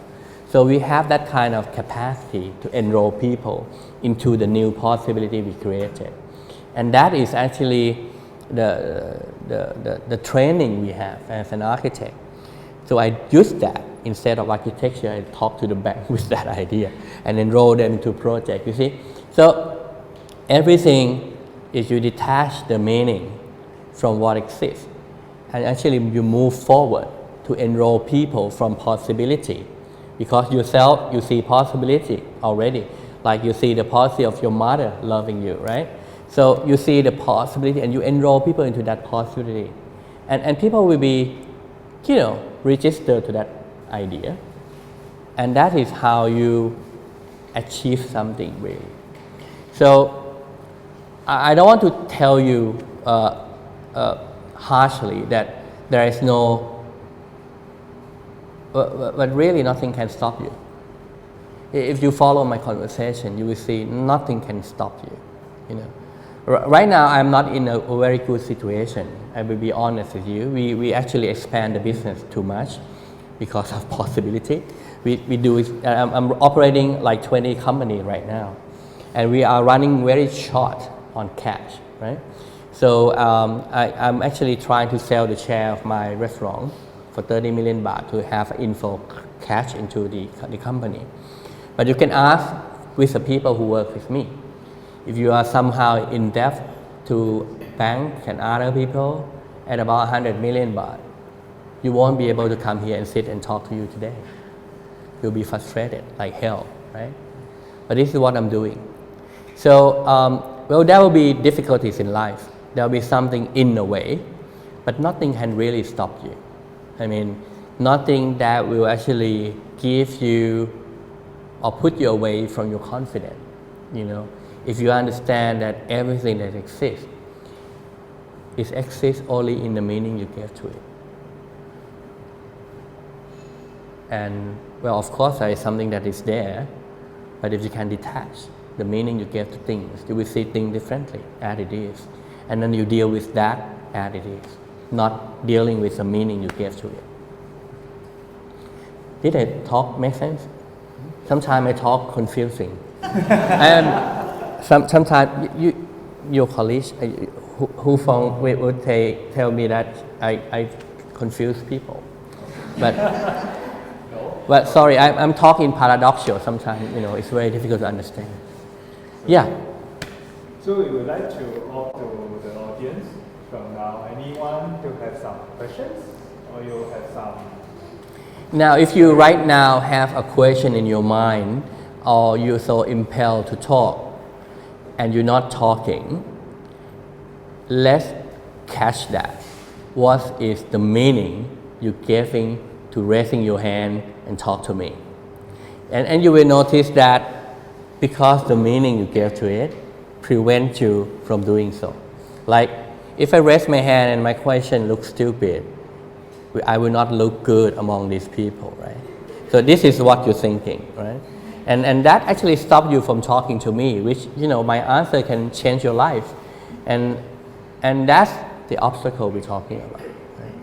Speaker 1: So we have that kind of capacity to enroll people into the new possibility we created. And that is actually the training we have as an architect. So I use that instead of architecture. I talk to the bank with that idea and enroll them into project. You see, so everything is you detach the meaning from what exists, and actually you move forward to enroll people from possibility, because yourself you see possibility already, like you see the possibility of your mother loving you, right? So you see the possibility and you enroll people into that possibility, and people will be, registered to that idea, and that is how you achieve something really. So I don't want to tell you harshly that there is no, but really nothing can stop you. If you follow my conversation, you will see nothing can stop you. Right now, I'm not in a very good situation. I will be honest with you. We actually expand the business too much because of possibility. We do it, I'm operating like 20 companies right now, and we are running very short on cash, right? So I'm actually trying to sell the share of my restaurant for 30 million baht to have inflow cash into the company. But you can ask with the people who work with me. If you are somehow in debt to bank and other people at about 100 million baht, you won't be able to come here and sit and talk to you today. You'll be frustrated like hell, right? But this is what I'm doing. So, well, there will be difficulties in life. There will be something in the way, but nothing can really stop you. I mean, nothing that will actually give you or put you away from your confidence. You know, if you understand that everything that exists, it exists only in the meaning you give to it. And well, of course, there is something that is there, but if you can detach the meaning you give to things, you will see things differently as it is. And then you deal with that as it is, not dealing with the meaning you give to it. Did I talk make sense? Sometimes I talk confusing. And sometimes your colleagues who from would tell me that I confuse people. But sorry, I'm talking paradoxical sometimes, you know, it's very difficult to understand. Yeah.
Speaker 2: So we would like to talk to the audience from now. Anyone to have some questions or you have some?
Speaker 1: Now, if you right now have a question in your mind or you're so impelled to talk and you're not talking, let's catch that. What is the meaning you're giving to raising your hand and talk to me? And you will notice that because the meaning you give to it prevents you from doing so. Like, if I raise my hand and my question looks stupid, I will not look good among these people, right? So this is what you're thinking, right? And that actually stops you from talking to me, which, you know, my answer can change your life. And that's the obstacle we're talking about, right?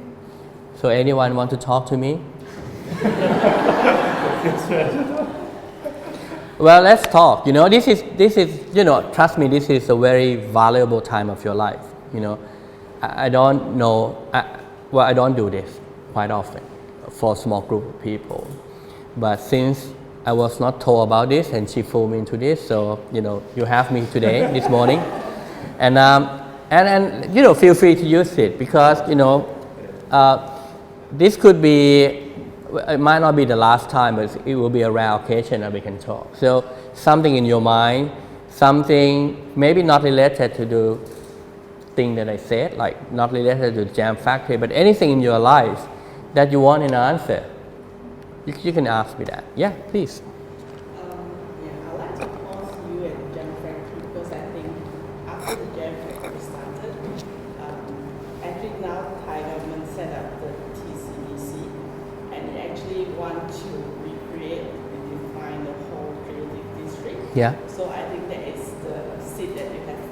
Speaker 1: So anyone want to talk to me? Well, let's talk. You know, this is, you know, trust me, this is a very valuable time of your life. You know, I don't know, I don't do this quite often for a small group of people. But since I was not told about this and she fooled me into this, so, you know, you have me today, this morning. And you know, feel free to use it because, you know, this could be, it might not be the last time, but it will be a rare occasion that we can talk. So something in your mind, something maybe not related to the thing that I said, like not related to the Jam Factory, but anything in your life that you want an answer, you can ask me that. Yeah, please.
Speaker 3: I'd like to pause you at the Jam Factory because I think after the Jam Factory started, actually now Thai government set up the TCDC and they actually want to recreate and define the whole creative district.
Speaker 1: Yeah.
Speaker 3: So I think that is the seed that you have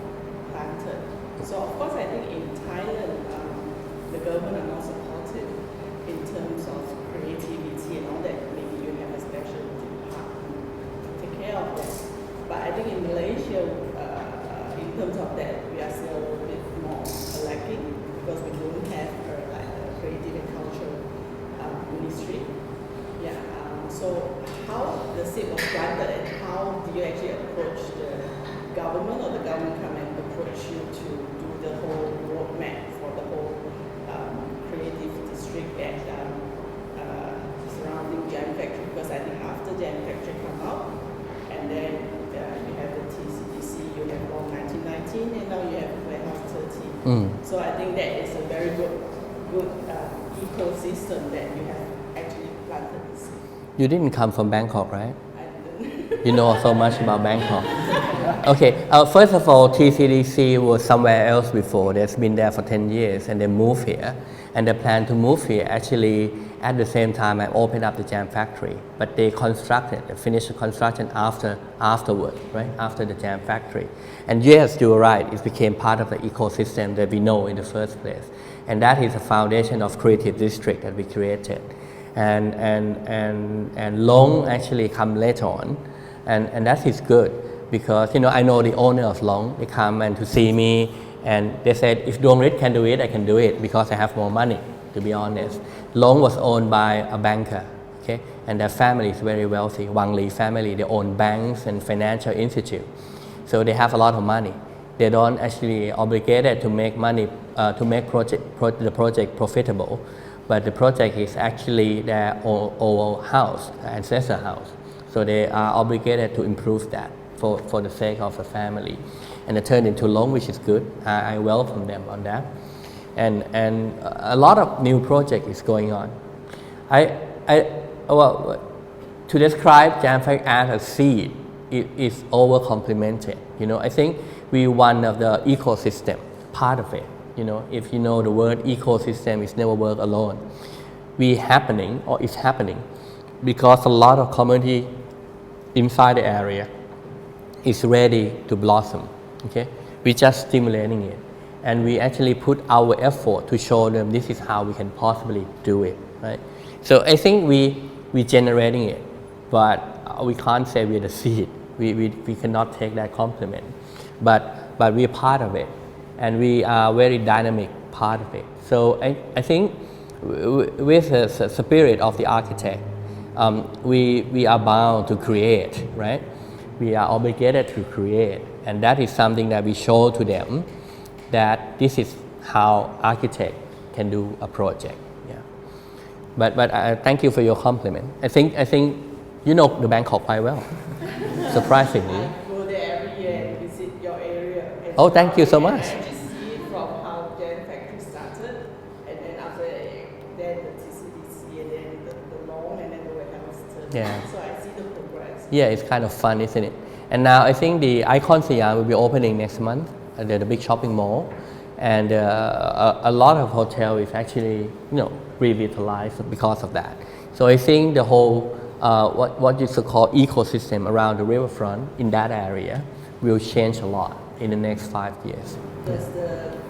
Speaker 3: planted. So of course I think in Thailand, the government are not supportive in terms of creativity and all that. Maybe you have a special department to take care of that. But I think in Malaysia, in terms of that, we are still a little bit more lacking because we don't have like a creative and culture ministry. Yeah. So how the seed was planted and how do you actually approach the government or the government come and approach you to do the whole roadmap for the whole creative district that surrounding Jam Factory? Because I think after Jam Factory come out and then you have the TCDC, you have all 1919 and now you have Warehouse 30. So I think that is a very good ecosystem that you have actually planted.
Speaker 1: You didn't come from Bangkok, right?
Speaker 3: I didn't.
Speaker 1: You know so much about Bangkok. Okay, first of all, TCDC was somewhere else before. They've been there for 10 years and they moved here. And they plan to move here actually at the same time I opened up the Jam Factory. But they finished the construction afterward, right? After the Jam Factory. And yes, you're right, it became part of the ecosystem that we know in the first place. And that is the foundation of creative district that we created. and Long actually come later on, and that is good because I know the owner of Long. They come and to see me, and they said if Duanggrit can do it, I can do it because I have more money. To be honest, Long was owned by a banker, okay, and their family is very wealthy. Duanggrit family, they own banks and financial institutes, so they have a lot of money. They don't actually obligated to make money to make the project profitable, but the project is actually their old house, ancestor house. So they are obligated to improve that for the sake of the family, and it turned into Long, which is good. I welcome them on that, and a lot of new project is going on. Well, to describe Jam Factory as a seed, it is over complimented. I think we one of the ecosystem part of it. If you know the word ecosystem, it's never work alone. It's happening because a lot of community inside the area is ready to blossom. Okay, we're just stimulating it, and we actually put our effort to show them this is how we can possibly do it. Right. So I think we generating it, but we can't say we're the seed. We cannot take that compliment, but we're part of it, and we are very dynamic part of it. So I think with the spirit of the architect, we are bound to create, right? We are obligated to create, and that is something that we show to them that this is how architect can do a project. Yeah. But thank you for your compliment. I think the Bangkok quite well. Surprisingly.
Speaker 3: I go there every year and visit your area.
Speaker 1: Oh, thank you so much.
Speaker 3: I just see it from how Jam Factory started, and then after then the TCDC, and then the Long, and then the warehouse.
Speaker 1: Yeah.
Speaker 3: So I see the progress.
Speaker 1: Yeah, it's kind of fun, isn't it? And now I think the Icon Siam will be opening next month at the big shopping mall, and a lot of hotel is actually revitalized because of that. So I think the whole what is called ecosystem around the riverfront in that area will change a lot in the next 5 years.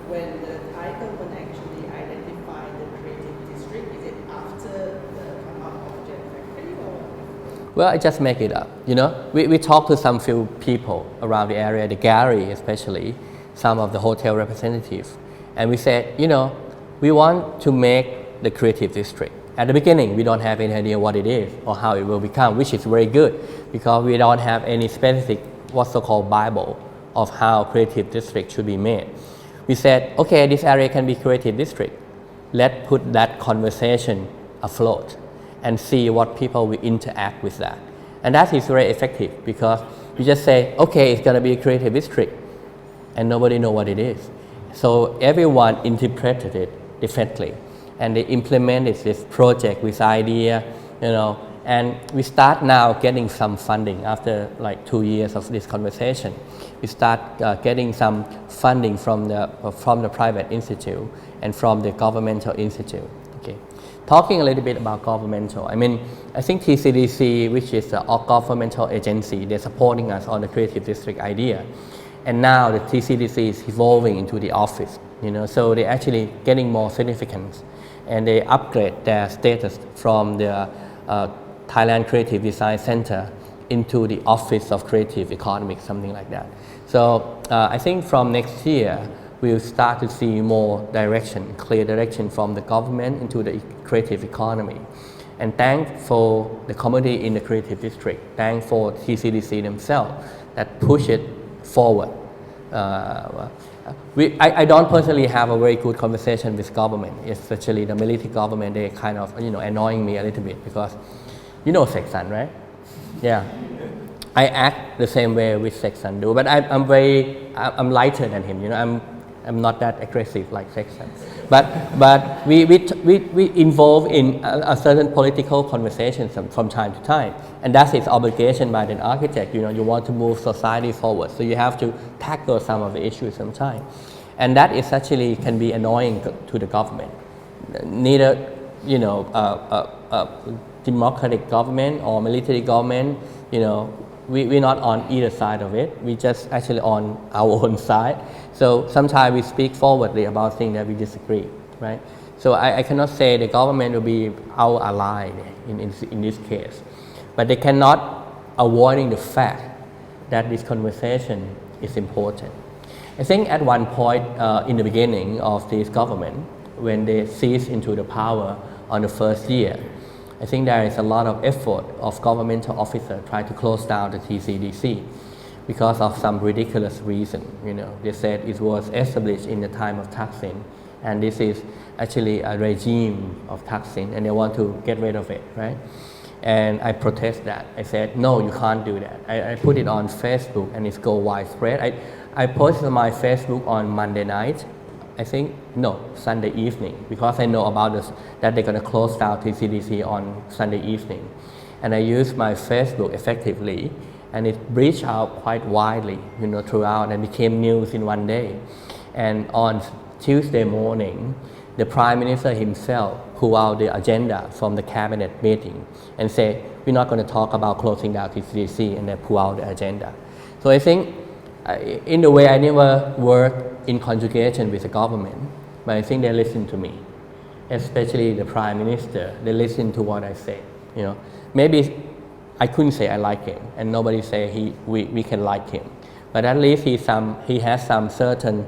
Speaker 3: When the Thai government actually identified the creative district, is it after the come up of Jam Factory or?
Speaker 1: Well, I just make it up. We talked to some few people around the area, the gallery especially, some of the hotel representatives, and we said, we want to make the creative district. At the beginning, we don't have any idea what it is or how it will become, which is very good because we don't have any specific what's so-called Bible of how creative district should be made. We said, okay, this area can be creative district. Let's put that conversation afloat and see what people will interact with that. And that is very effective because you just say, okay, it's going to be a creative district, and nobody know what it is. So everyone interpreted it differently, and they implemented this project with idea, and we start now getting some funding after like 2 years of this conversation. We start getting some funding from the private institute and from the governmental institute. Okay, talking a little bit about governmental. I think TCDC, which is a governmental agency, they're supporting us on the creative district idea, and now the TCDC is evolving into the office. So they're actually getting more significance, and they upgrade their status from the Thailand Creative Design Center into the Office of Creative Economics, something like that. So I think from next year, we'll start to see more direction, clear direction from the government into the creative economy. And thank for the community in the creative district, thank for TCDC themselves that push it forward. I don't personally have a very good conversation with government, especially the military government. They kind of annoying me a little bit because Sexton, right? Yeah, I act the same way with Sexton do, but I'm lighter than him. I'm not that aggressive like Sexton, but we involve in a certain political conversation from time to time, and that's its obligation by an architect. You want to move society forward, so you have to tackle some of the issues sometimes, and that is actually can be annoying to the government. Neither democratic government or military government, we're not on either side of it. We just actually on our own side. So sometimes we speak forwardly about things that we disagree, right? So I cannot say the government will be our ally in this case, but they cannot avoiding the fact that this conversation is important. I think at one point in the beginning of this government, when they seized into the power on the first year, I think there is a lot of effort of governmental officers trying to close down the TCDC because of some ridiculous reason. They said it was established in the time of Thaksin, and this is actually a regime of Thaksin, and they want to get rid of it, right? And I protest that. I said, no, you can't do that. I put it on Facebook, and it's go widespread. I posted on my Facebook on Monday night. I think, no, Sunday evening, because I know about this, that they're going to close down TCDC on Sunday evening. And I used my Facebook effectively, and it reached out quite widely, throughout, and became news in one day. And on Tuesday morning, the Prime Minister himself pulled out the agenda from the cabinet meeting and said, we're not going to talk about closing down TCDC, and then pull out the agenda. So I think, in a way, I never worked in conjugation with the government, but I think they listen to me, especially the Prime Minister. They listen to what I say. Maybe I couldn't say I like him, and nobody say we can like him, but at least he has some certain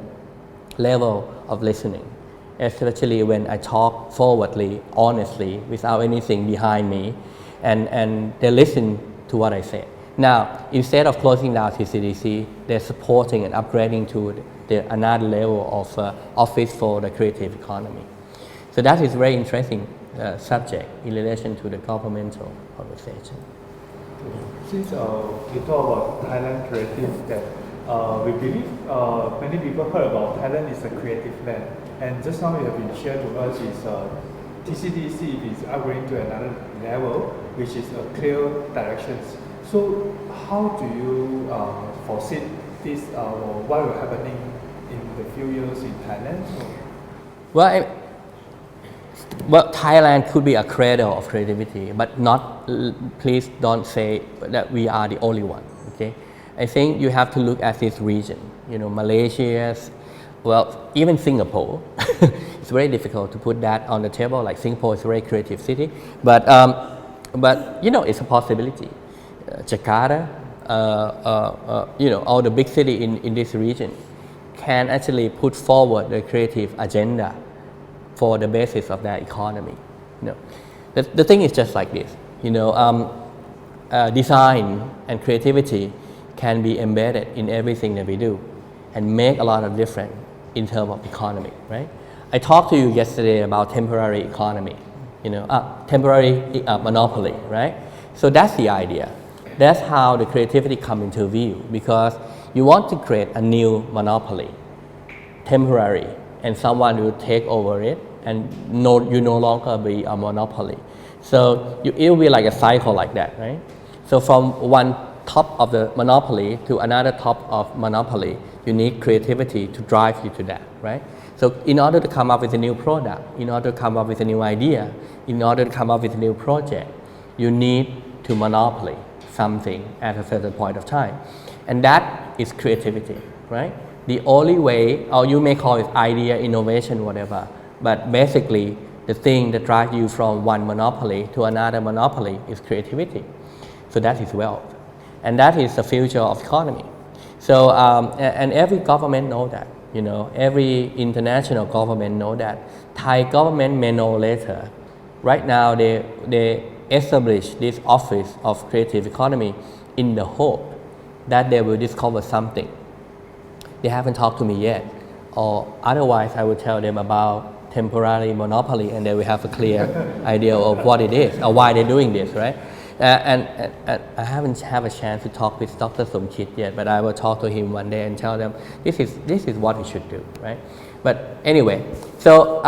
Speaker 1: level of listening, especially when I talk forwardly, honestly, without anything behind me, and they listen to what I say. Now, instead of closing down TCDC, they're supporting and upgrading to another level of office for the creative economy. So that is a very interesting subject in relation to the governmental conversation.
Speaker 2: Since we talk about Thailand creative, that we believe many people heard about Thailand is a creative land, and just now you have been shared to us is TCDC is upgrading to another level, which is a clear directions. So how do you foresee this or what will happening in the few years in Thailand?
Speaker 1: Well, Thailand could be a cradle of creativity, but not. Please don't say that we are the only one. Okay, I think you have to look at this region. Malaysia, well, even Singapore. It's very difficult to put that on the table. Like Singapore is a very creative city, but it's a possibility. Jakarta, all the big cities in this region can actually put forward the creative agenda for the basis of their economy. The thing is just like this. Design and creativity can be embedded in everything that we do and make a lot of difference in terms of economy, right? I talked to you yesterday about temporary economy, temporary monopoly, right? So that's the idea. That's how the creativity come into view, because you want to create a new monopoly, temporary, and someone will take over it, and you no longer be a monopoly. So it will be like a cycle like that, right? So from one top of the monopoly to another top of monopoly, you need creativity to drive you to that, right? So in order to come up with a new product, in order to come up with a new idea, in order to come up with a new project, you need to monopoly something at a certain point of time. And that is creativity, right? The only way, or you may call it idea, innovation, whatever, but basically the thing that drives you from one monopoly to another monopoly is creativity. So that is wealth. And that is the future of economy. So, and every government know that, every international government know that. Thai government may know later. Right now, they establish this office of creative economy in the hope that they will discover something. They haven't talked to me yet, or otherwise I will tell them about temporary monopoly, and they will have a clear idea of what it is or why they're doing this, right? And I haven't had a chance to talk with Dr. Somkit yet, but I will talk to him one day and tell them this is what we should do, right? But anyway, so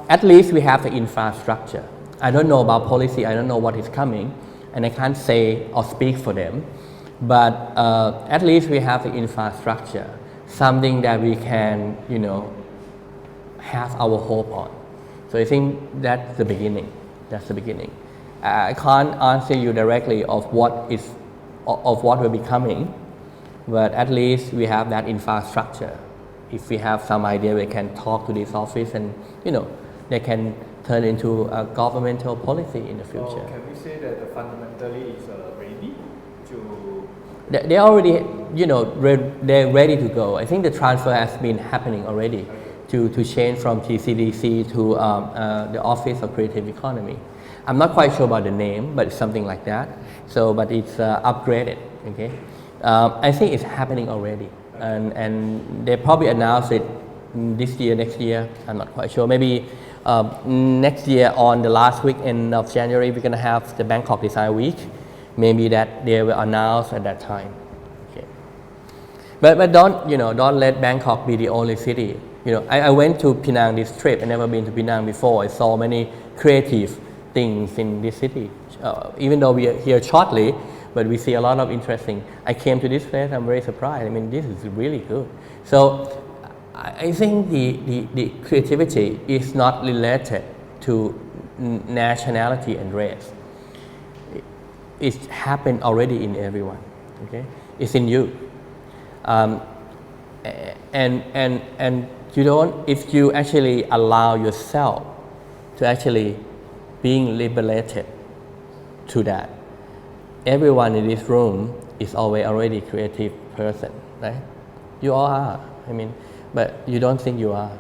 Speaker 1: at least we have the infrastructure. I don't know about policy, I don't know what is coming, and I can't say or speak for them, but at least we have the infrastructure, something that we can, have our hope on. So I think that's the beginning. I can't answer you directly of what will be coming, but at least we have that infrastructure. If we have some idea, we can talk to this office and they can turn into a governmental policy in the future.
Speaker 2: Can we say that the fundamentally is ready to?
Speaker 1: They already, they're ready to go. I think the transfer has been happening already to change from TCDC to the Office of Creative Economy. I'm not quite sure about the name, but it's something like that. So, but it's upgraded. Okay, I think it's happening already, and they probably announced it this year, next year. I'm not quite sure. Maybe next year on the last weekend of January, we're gonna have the Bangkok Design Week. Maybe that they will announce at that time. Okay, but don't let Bangkok be the only city. I went to Penang this trip. I never been to Penang before. I saw many creative things in this city. Even though we are here shortly, but we see a lot of interesting. I came to this place. I'm very surprised. I mean, this is really good. So I think the creativity is not related to nationality and race. It happened already in everyone. Okay, it's in you. And you don't, if you actually allow yourself to actually being liberated to that, everyone in this room is already a creative person, right? You all are. I mean, but you don't think you are,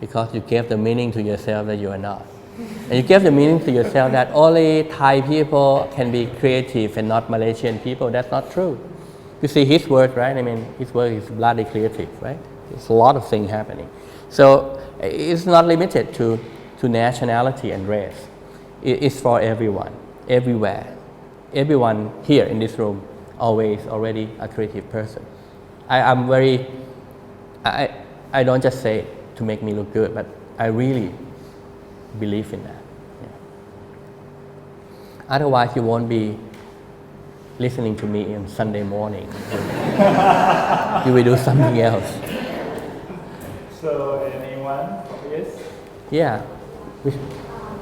Speaker 1: because you gave the meaning to yourself that you are not. And you gave the meaning to yourself that only Thai people can be creative and not Malaysian people. That's not true. You see his work, right? I mean, his work is bloody creative, right? There's a lot of things happening. So it's not limited to nationality and race. It's for everyone, everywhere. Everyone here in this room always already a creative person. I don't just say it to make me look good, but I really believe in that. Yeah. Otherwise, you won't be listening to me on Sunday morning. You will do something else.
Speaker 2: So anyone? Yes?
Speaker 1: Yeah.
Speaker 4: Hi,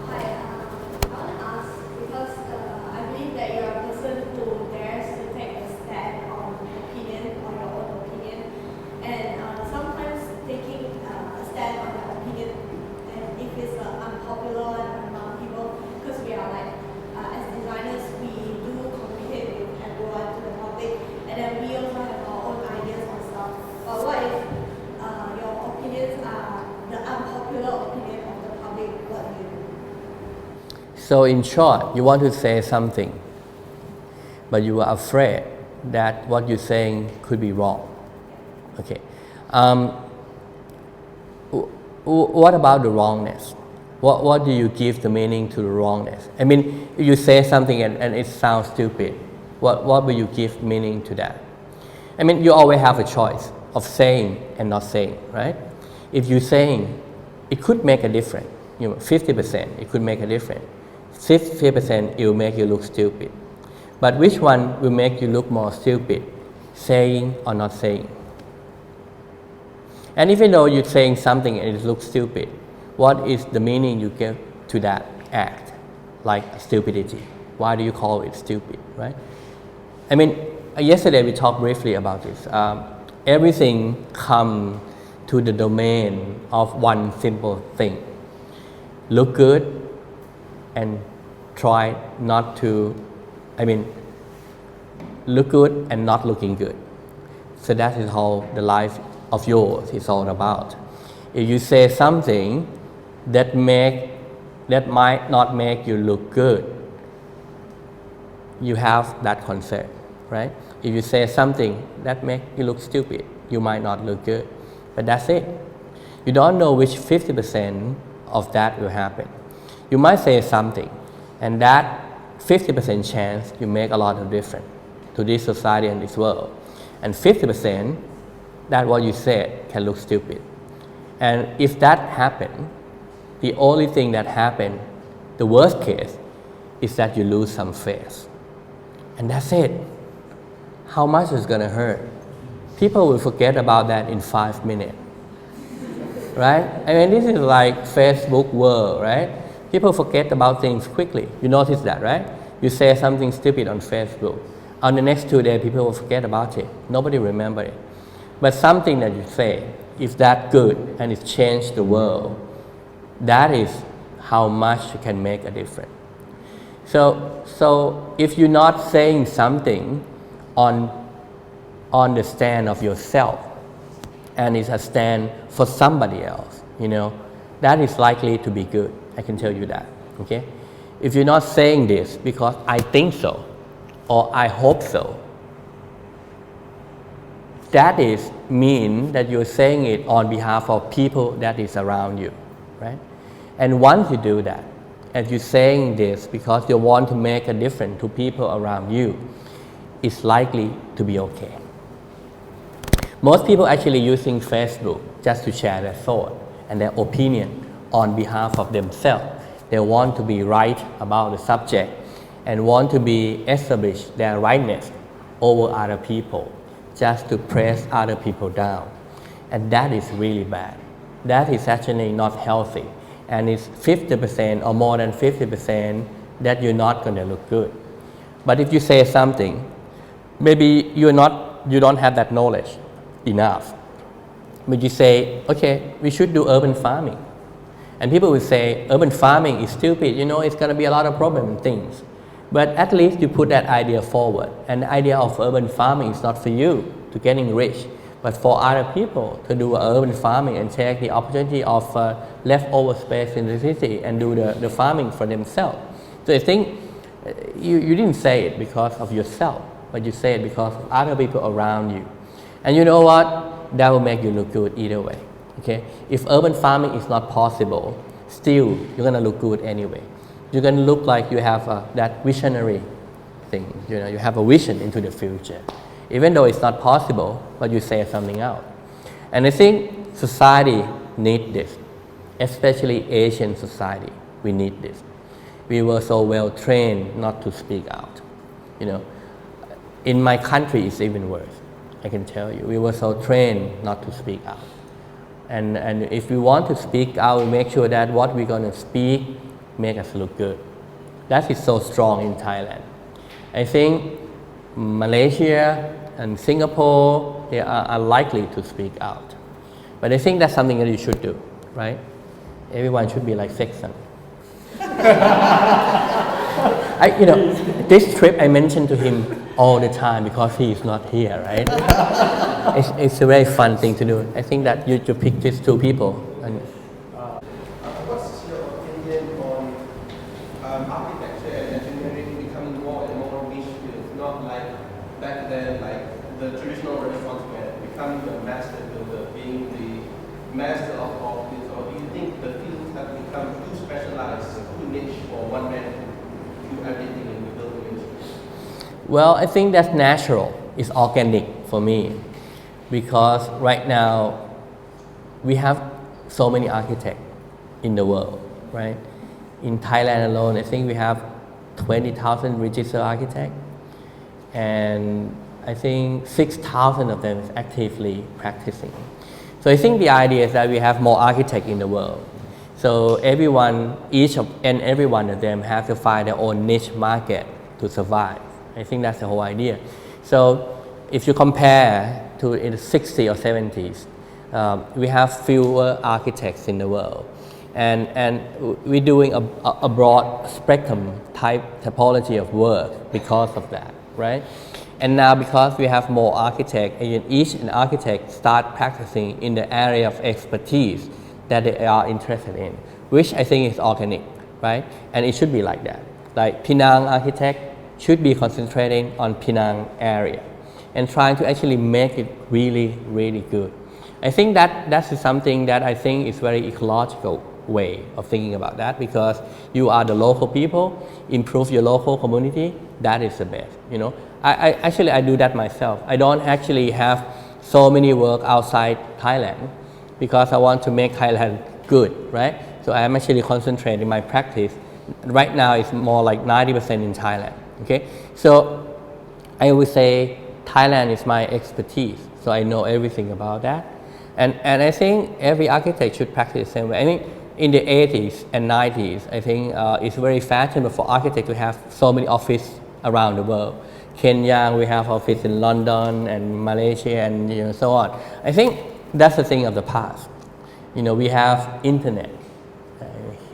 Speaker 4: I want to ask because I believe that you're a person who dares to take a stand on your own opinion, and sometimes taking a stand on your opinion, and if it's unpopular among people, because we are as designers, we do communicate with everyone to the public, and then we also have our own ideas and stuff. But what if your opinions are the unpopular opinion of the public? What do you do?
Speaker 1: So in short, you want to say something, but you are afraid that what you're saying could be wrong. Okay. What about the wrongness? What do you give the meaning to the wrongness? I mean, if you say something and it sounds stupid, what will you give meaning to that? I mean, you always have a choice of saying and not saying, right? If you're saying, it could make a difference. 50%, it could make a difference. 50%, it will make you look stupid. But which one will make you look more stupid, saying or not saying? And even though you're saying something and it looks stupid, what is the meaning you give to that act, like stupidity? Why do you call it stupid, right? I mean, yesterday we talked briefly about this. Everything comes to the domain of one simple thing. Look good and try not to, look good and not looking good. So that is how the life of yours is all about. If you say something that might not make you look good, you have that concept, right? If you say something that makes you look stupid, you might not look good. But that's it. You don't know which 50% of that will happen. You might say something, and that 50% chance you make a lot of difference to this society and this world. And 50%, that what you said can look stupid. And if that happened, the only thing that happened, the worst case, is that you lose some face. And that's it. How much is gonna hurt? People will forget about that in 5 minutes. Right? I mean, this is like Facebook world, right? People forget about things quickly. You notice that, right? You say something stupid on Facebook. On the next 2 days, people will forget about it. Nobody remember it. But something that you say, if that good and it changed the world, that is how much you can make a difference. So if you're not saying something on the stand of yourself, and it's a stand for somebody else, that is likely to be good. I can tell you that, okay? If you're not saying this because I think so, or I hope so, that is mean that you're saying it on behalf of people that is around you, right? And once you do that, and you're saying this because you want to make a difference to people around you, it's likely to be okay. Most people actually using Facebook just to share their thought and their opinion on behalf of themselves. They want to be right about the subject and want to be establish their rightness over other people, just to press other people down. And that is really bad. That is actually not healthy. And it's 50% or more than 50% that you're not going to look good. But if you say something, maybe you don't have that knowledge enough. But you say, okay, we should do urban farming. And people will say, urban farming is stupid, it's going to be a lot of problem and things. But at least you put that idea forward. And the idea of urban farming is not for you to getting rich, but for other people to do urban farming and take the opportunity of leftover space in the city and do the farming for themselves. So I think you didn't say it because of yourself, but you say it because of other people around you. And you know what? That will make you look good either way. Okay? If urban farming is not possible, still you're going to look good anyway. You're going to look like you have that visionary thing. You have a vision into the future. Even though it's not possible, but you say something out. And I think society needs this, especially Asian society. We need this. We were so well trained not to speak out. In my country, it's even worse. I can tell you, we were so trained not to speak out. And if we want to speak out, we make sure that what we're going to speak make us look good. That is so strong in Thailand. I think Malaysia and Singapore, they are unlikely to speak out. But I think that's something that you should do, right? Everyone should be like Sexton. This trip I mentioned to him all the time because he is not here, right? It's a very fun thing to do. I think that you should pick these two people. And
Speaker 5: what's your opinion on architecture and engineering becoming more and more niche fields? Not like back then, like the traditional restaurants were becoming the master builder, being the master of all fields, or do you think the fields have become too specialized, too niche for one man to do everything in the building industry?
Speaker 1: Well, I think that's natural. It's organic for me because right now we have so many architects in the world, right? In Thailand alone, I think we have 20,000 registered architects, and I think 6,000 of them is actively practicing. So I think the idea is that we have more architects in the world. So each and every one of them have to find their own niche market to survive. I think that's the whole idea. So if you compare to in the 60s or 70s, we have fewer architects in the world. And we're doing a broad spectrum typology of work because of that, right? And now because we have more architects, and each architect start practicing in the area of expertise that they are interested in, which I think is organic, right? And it should be like that. Like Penang architect should be concentrating on Penang area and trying to actually make it really, really good. I think that's something that I think is very ecological way of thinking about that, because you are the local people, improve your local community, that is the best, I do that myself. I don't actually have so many work outside Thailand because I want to make Thailand good, right? So I am actually concentrating my practice. Right now it's more like 90% in Thailand, okay? So I would say Thailand is my expertise, so I know everything about that. And I think every architect should practice the same way. I mean, in the 80s and 90s, I think it's very fashionable for architects to have so many offices around the world. Kenya, we have office in London and Malaysia and so on. I think that's the thing of the past. We have internet.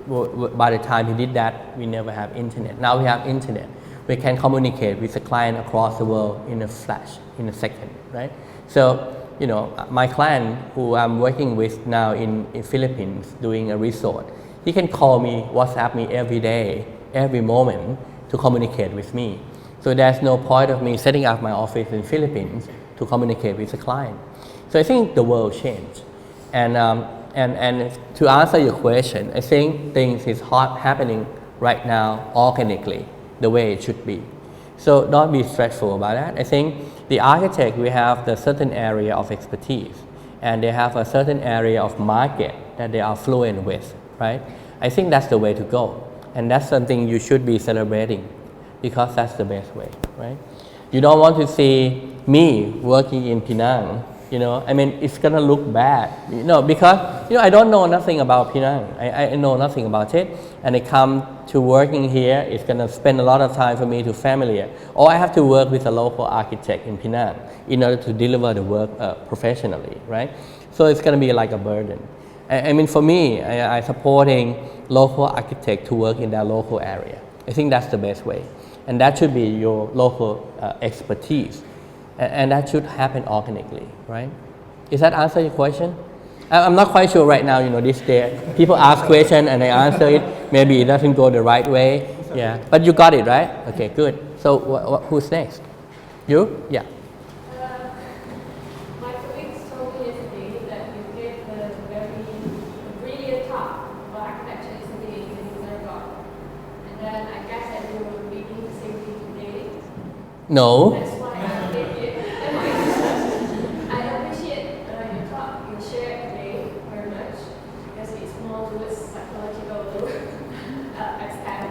Speaker 1: by the time he did that, we never have internet. Now we have internet. We can communicate with the client across the world in a flash, in a second, right? So, you know, my client who I'm working with now in Philippines doing a resort, he can call me, WhatsApp me every day, every moment to communicate with me. So there's no point of me setting up my office in Philippines to communicate with the client. So I think the world changed. And to answer your question, I think things is happening right now organically, the way it should be. So don't be stressful about that. I think the architect, we have the certain area of expertise, and they have a certain area of market that they are fluent with, right? I think that's the way to go. And that's something you should be celebrating, because that's the best way, right? You don't want to see me working in Penang, you know, I mean, it's gonna look bad, you know, because, you know, I don't know nothing about Penang. I know nothing about it, and I come to working here, it's gonna spend a lot of time for me to familiar. Or I have to work with a local architect in Penang in order to deliver the work professionally, right? So it's gonna be like a burden. I mean, for me, I supporting local architect to work in their local area. I think that's the best way. And that should be your local expertise. And that should happen organically, right? Does that answer your question? I'm not quite sure right now, you know, this day, people ask questions and I answer it. Maybe it doesn't go the right way. Yeah, but you got it, right? Okay, good. So who's next? You? Yeah.
Speaker 4: My colleagues told me yesterday that you gave a very brilliant talk about architecture yesterday in Bangkok. And then I guess that you were reading the same thing today.
Speaker 1: No.
Speaker 4: That's why I gave it. I appreciate your talk, you shared today very much, because it's more towards psychological extent.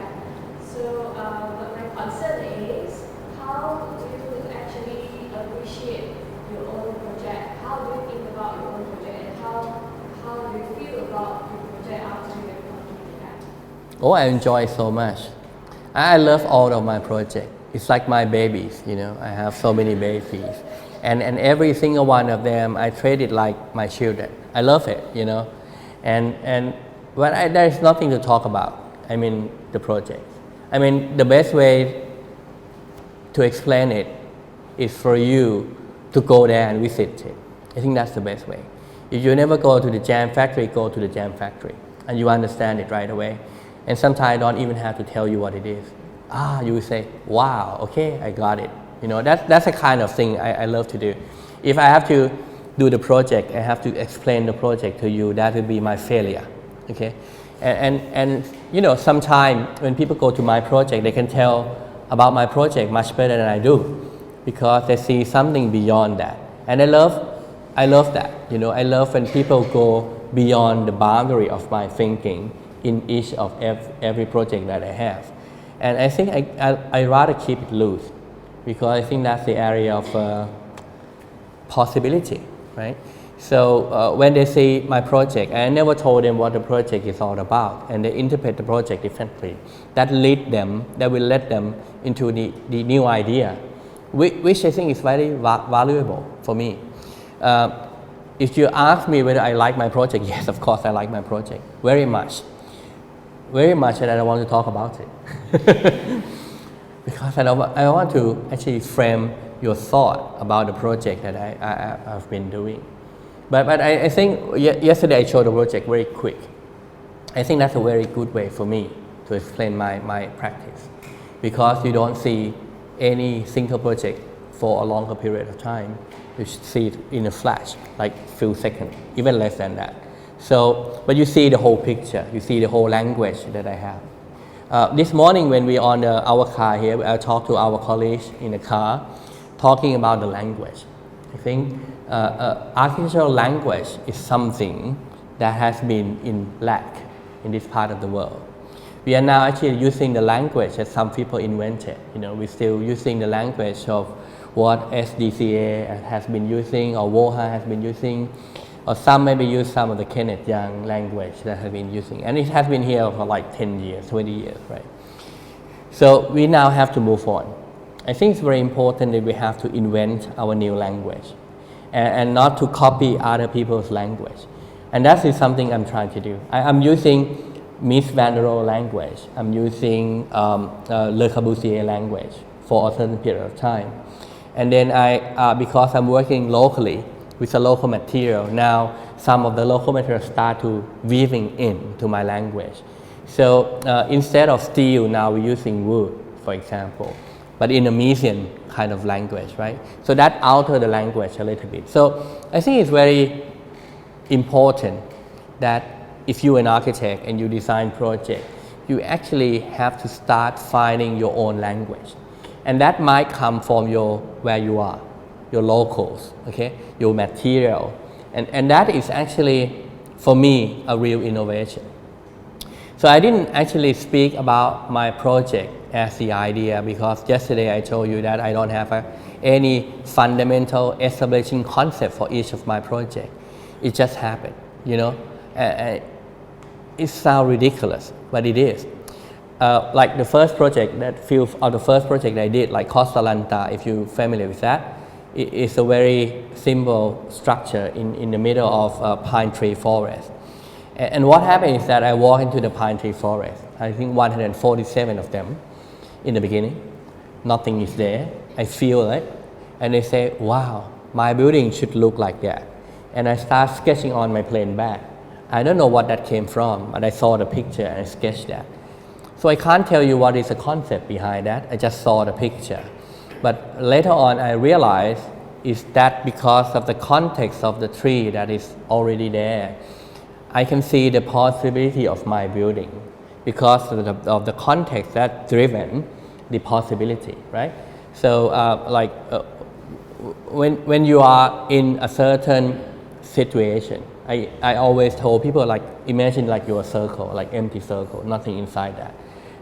Speaker 4: So what my concern is, how do you actually appreciate your own project? How do you think about your own project, and how do you feel about your project after you have completed that?
Speaker 1: Oh, I enjoy it so much. I love all of my projects. It's like my babies, you know. I have so many babies. And every single one of them, I treat it like my children. I love it, you know. But there is nothing to talk about. I mean, the project. I mean, the best way to explain it is for you to go there and visit it. I think that's the best way. If you never go to the jam factory, go to the jam factory, and you understand it right away. And sometimes I don't even have to tell you what it is. You will say, wow, okay, I got it. You know, that's the kind of thing I love to do. If I have to do the project, I have to explain the project to you, that will be my failure, okay? And you know, sometimes when people go to my project, they can tell about my project much better than I do, because they see something beyond that. And I love that, you know, I love when people go beyond the boundary of my thinking in each of every project that I have. And I think I rather keep it loose, because I think that's the area of possibility, right? So when they see my project, I never told them what the project is all about, and they interpret the project differently. That will let them into the new idea, which I think is very valuable for me. If you ask me whether I like my project, yes, of course I like my project, very much. Very much, and I don't want to talk about it. Because I want to actually frame your thought about the project that I've been doing. But I think yesterday I showed the project very quick. I think that's a very good way for me to explain my practice, because you don't see any single project for a longer period of time. You should see it in a flash, like few seconds, even less than that. So, but you see the whole picture, you see the whole language that I have. This morning when we on our car here, I talked to our colleagues in the car, talking about the language. I think architectural language is something that has been in lack in this part of the world. We are now actually using the language that some people invented. You know, we're still using the language of what SDCA has been using, or WOHA has been using, or some maybe use some of the Kenneth Young language that have been using. And it has been here for like 10 years, 20 years, right? So we now have to move on. I think it's very important that we have to invent our new language and not to copy other people's language. And that is something I'm trying to do. I'm using Miss Van der Rohe language. I'm using Le Corbusier language for a certain period of time. And then because I'm working locally with a local material, now some of the local material start to weaving in to my language. So instead of steel, now we're using wood, for example, but in a Miesian kind of language, right? So that alters the language a little bit. So I think it's very important that if you're an architect and you design project, you actually have to start finding your own language. And that might come from where you are, your locals, okay, your material. And that is actually, for me, a real innovation. So I didn't actually speak about my project as the idea because yesterday I told you that I don't have any fundamental establishing concept for each of my projects. It just happened, you know. It sounds ridiculous, but it is. Like the first project I did, like Costa Lanta, if you're familiar with that, it's a very simple structure in the middle of a pine tree forest. And what happened is that I walk into the pine tree forest. I think 147 of them in the beginning. Nothing is there. I feel it. And they say, wow, my building should look like that. And I start sketching on my plain bag. I don't know what that came from, but I saw the picture and I sketched that. So I can't tell you what is the concept behind that. I just saw the picture. But later on I realized is that because of the context of the tree that is already there, I can see the possibility of my building because of the context that driven the possibility, right? So when you are in a certain situation, I always told people like imagine like you're a circle, like empty circle, nothing inside that.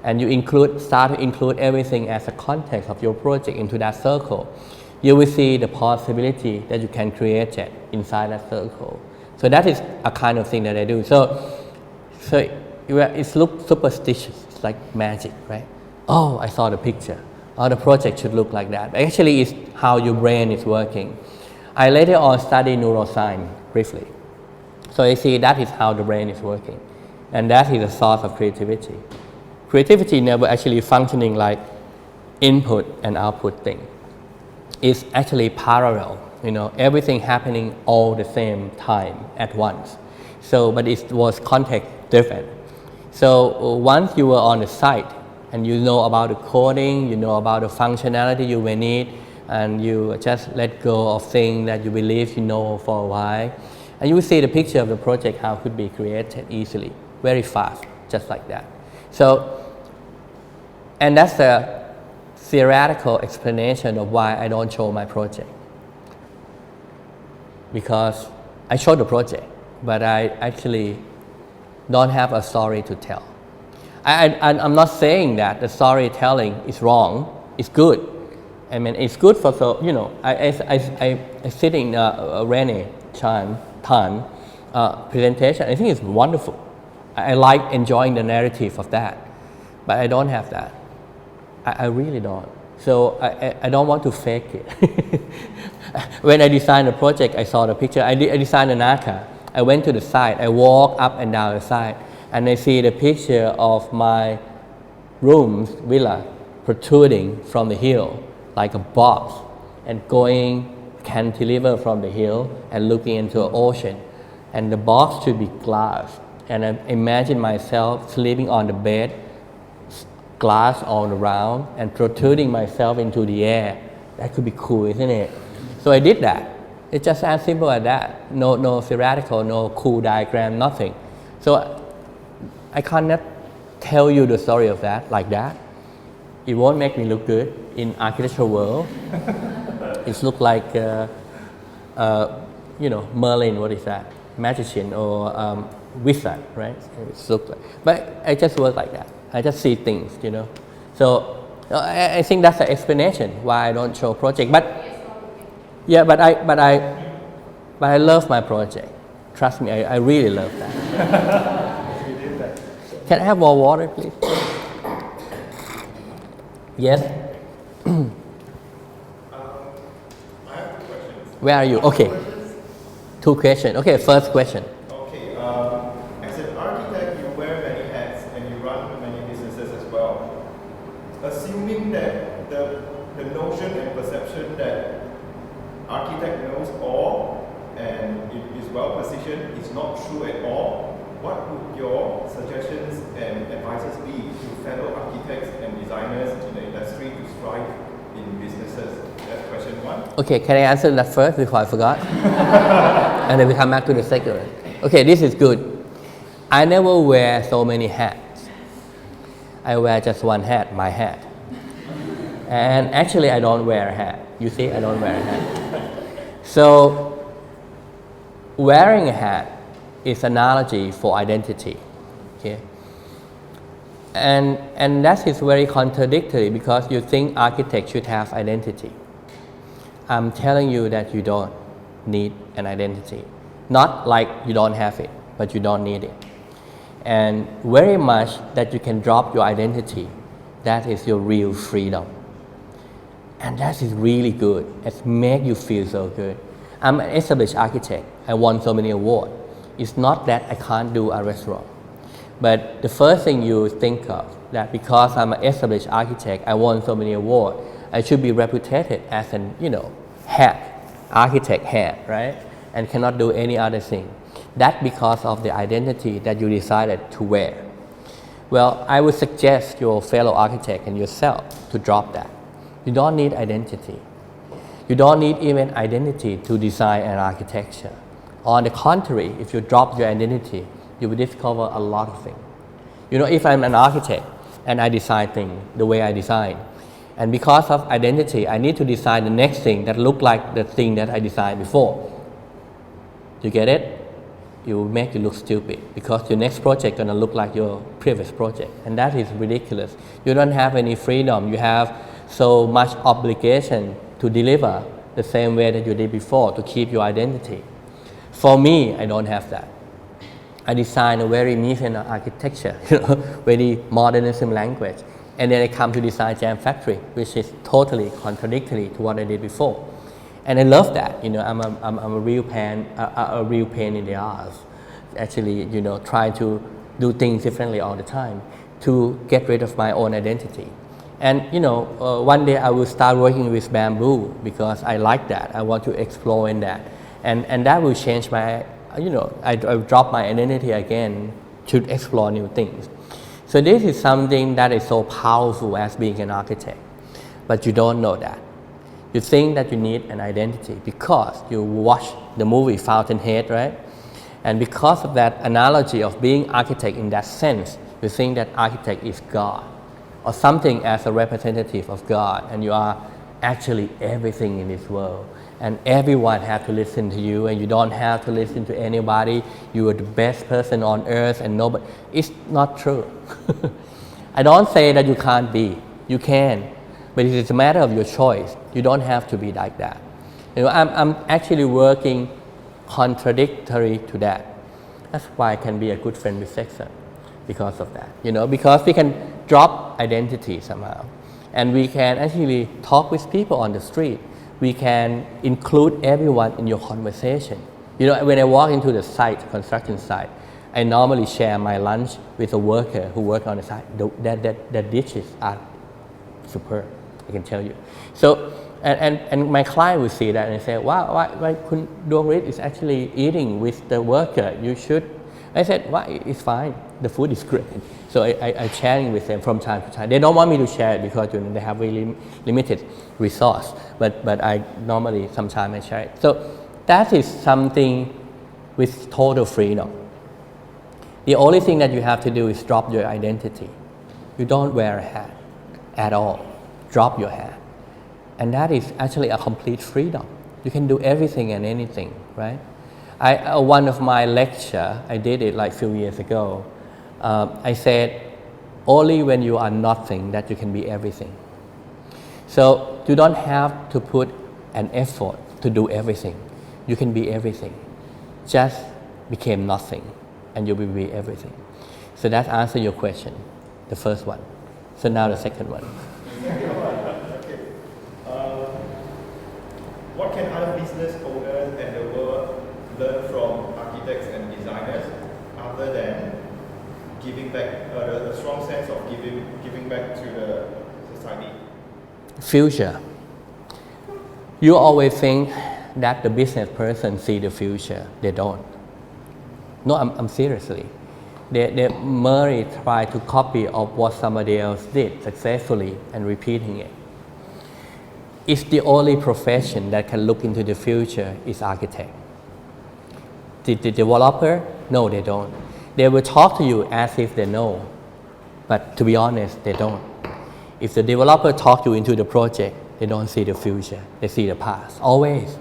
Speaker 1: And you start to include everything as a context of your project into that circle. You will see the possibility that you can create it inside that circle. So that is a kind of thing that I do. So it looks superstitious. It's like magic, right? Oh, I saw the picture. Oh, the project should look like that. But actually, it's how your brain is working. I later on studied neuroscience briefly. So I see that is how the brain is working. And that is the source of creativity. Creativity never actually functioning like input and output thing. It's actually parallel. You know, everything happening all the same time at once. So, but it was context driven. So once you were on the site and you know about the coding, you know about the functionality you may need, and you just let go of things that you believe you know for a while, and you will see the picture of the project how it could be created easily, very fast, just like that. So, and that's the theoretical explanation of why I don't show my project. Because I show the project, but I actually don't have a story to tell. I'm not saying that the storytelling is wrong. It's good. I mean, it's good for, so, you know, I sit in Rene Tan presentation. I think it's wonderful. I like enjoying the narrative of that, but I don't have that. I really don't. So I don't want to fake it. When I designed the project, I saw the picture. I designed the Naka. I went to the site. I walked up and down the site, and I see the picture of my room's villa protruding from the hill like a box and going cantilever from the hill and looking into an ocean. And the box should be glass. And I imagine myself sleeping on the bed, glass all around, and protruding myself into the air. That could be cool, isn't it? So I did that. It's just as simple as that. No theoretical, no cool diagram, nothing. So I cannot tell you the story of that like that. It won't make me look good in architectural world. It looks like, you know, Merlin, what is that? Magician or wizard, right? It looks like. But I just work like that. I just see things, you know. So I think that's the explanation why I don't show project. But yeah, but I love my project. Trust me, I really love that. Can I have more water, please? Yes.
Speaker 6: I have 2 questions.
Speaker 1: Where are you? Okay. 2 questions. Okay, first question.
Speaker 6: Okay. As an architect, you wear many hats. assuming that the notion and perception that architect knows all and it is well positioned is not true at all, what would your suggestions and advices be to fellow architects and designers in the industry to strive in businesses? That's question one.
Speaker 1: Okay, can I answer that first before I forgot? And then we come back to the second one. Okay, this is good. I never wear so many hats. I wear just one hat, my hat. And actually, I don't wear a hat. You see, I don't wear a hat. So, wearing a hat is analogy for identity. Okay? And that is very contradictory because you think architects should have identity. I'm telling you that you don't need an identity. Not like you don't have it, but you don't need it. And very much that you can drop your identity, that is your real freedom. And that is really good. It makes you feel so good. I'm an established architect. I won so many awards. It's not that I can't do a restaurant. But the first thing you think of, that because I'm an established architect, I won so many awards, I should be reputed as an, hat, architect hat, right? And cannot do any other thing. That's because of the identity that you decided to wear. Well, I would suggest your fellow architect and yourself to drop that. You don't need identity. You don't need even identity to design an architecture. On the contrary, if you drop your identity, you will discover a lot of things. If I'm an architect and I design things the way I design, and because of identity, I need to design the next thing that look like the thing that I designed before. You get it? It will make you look stupid because your next project gonna look like your previous project, and that is ridiculous. You don't have any freedom. You have so much obligation to deliver the same way that you did before to keep your identity. For me, I don't have that. I design a very Michigan architecture, very modernism language. And then I come to design Jam Factory, which is totally contradictory to what I did before. And I love that. I'm a real pain in the ass. Actually, trying to do things differently all the time to get rid of my own identity. And one day I will start working with bamboo because I like that. I want to explore in that, and that will change my. I drop my identity again to explore new things. So this is something that is so powerful as being an architect, but you don't know that. You think that you need an identity because you watch the movie Fountainhead, right? And because of that analogy of being architect in that sense, you think that architect is God or something as a representative of God, and you are actually everything in this world. And everyone has to listen to you, and you don't have to listen to anybody. You are the best person on earth, and nobody. It's not true. I don't say that you can't be. You can, but it is a matter of your choice. You don't have to be like that. I'm actually working contradictory to that. That's why I can be a good friend with Sexton because of that. Because we can drop identity somehow, and we can actually talk with people on the street. We can include everyone in your conversation. When I walk into the site, construction site, I normally share my lunch with a worker who works on the site. The dishes are superb, I can tell you. So, and my client will see that and say, wow, why Duanggrit is actually eating with the worker? You should. I said, why? It's fine. The food is great. So I'm sharing with them from time to time. They don't want me to share it because they have really limited resource. But I normally, sometimes I share it. So that is something with total freedom. The only thing that you have to do is drop your identity. You don't wear a hat at all. Drop your hat. And that is actually a complete freedom. You can do everything and anything, right? One of my lecture, I did it like a few years ago. I said, only when you are nothing that you can be everything. So you don't have to put an effort to do everything. You can be everything. Just become nothing and you will be everything. So that answers your question, the first one. So now the second one.
Speaker 6: Okay. What can other business owners and the world learn from architects and designers other than giving back, the strong sense of giving back to the society?
Speaker 1: Future. You always think that the business person see the future. They don't. No, I'm seriously. They merely try to copy of what somebody else did successfully and repeating it. It's the only profession that can look into the future is architect. The developer, no, they don't. They will talk to you as if they know, but to be honest, they don't. If the developer talk you into the project, they don't see the future. They see the past. Always,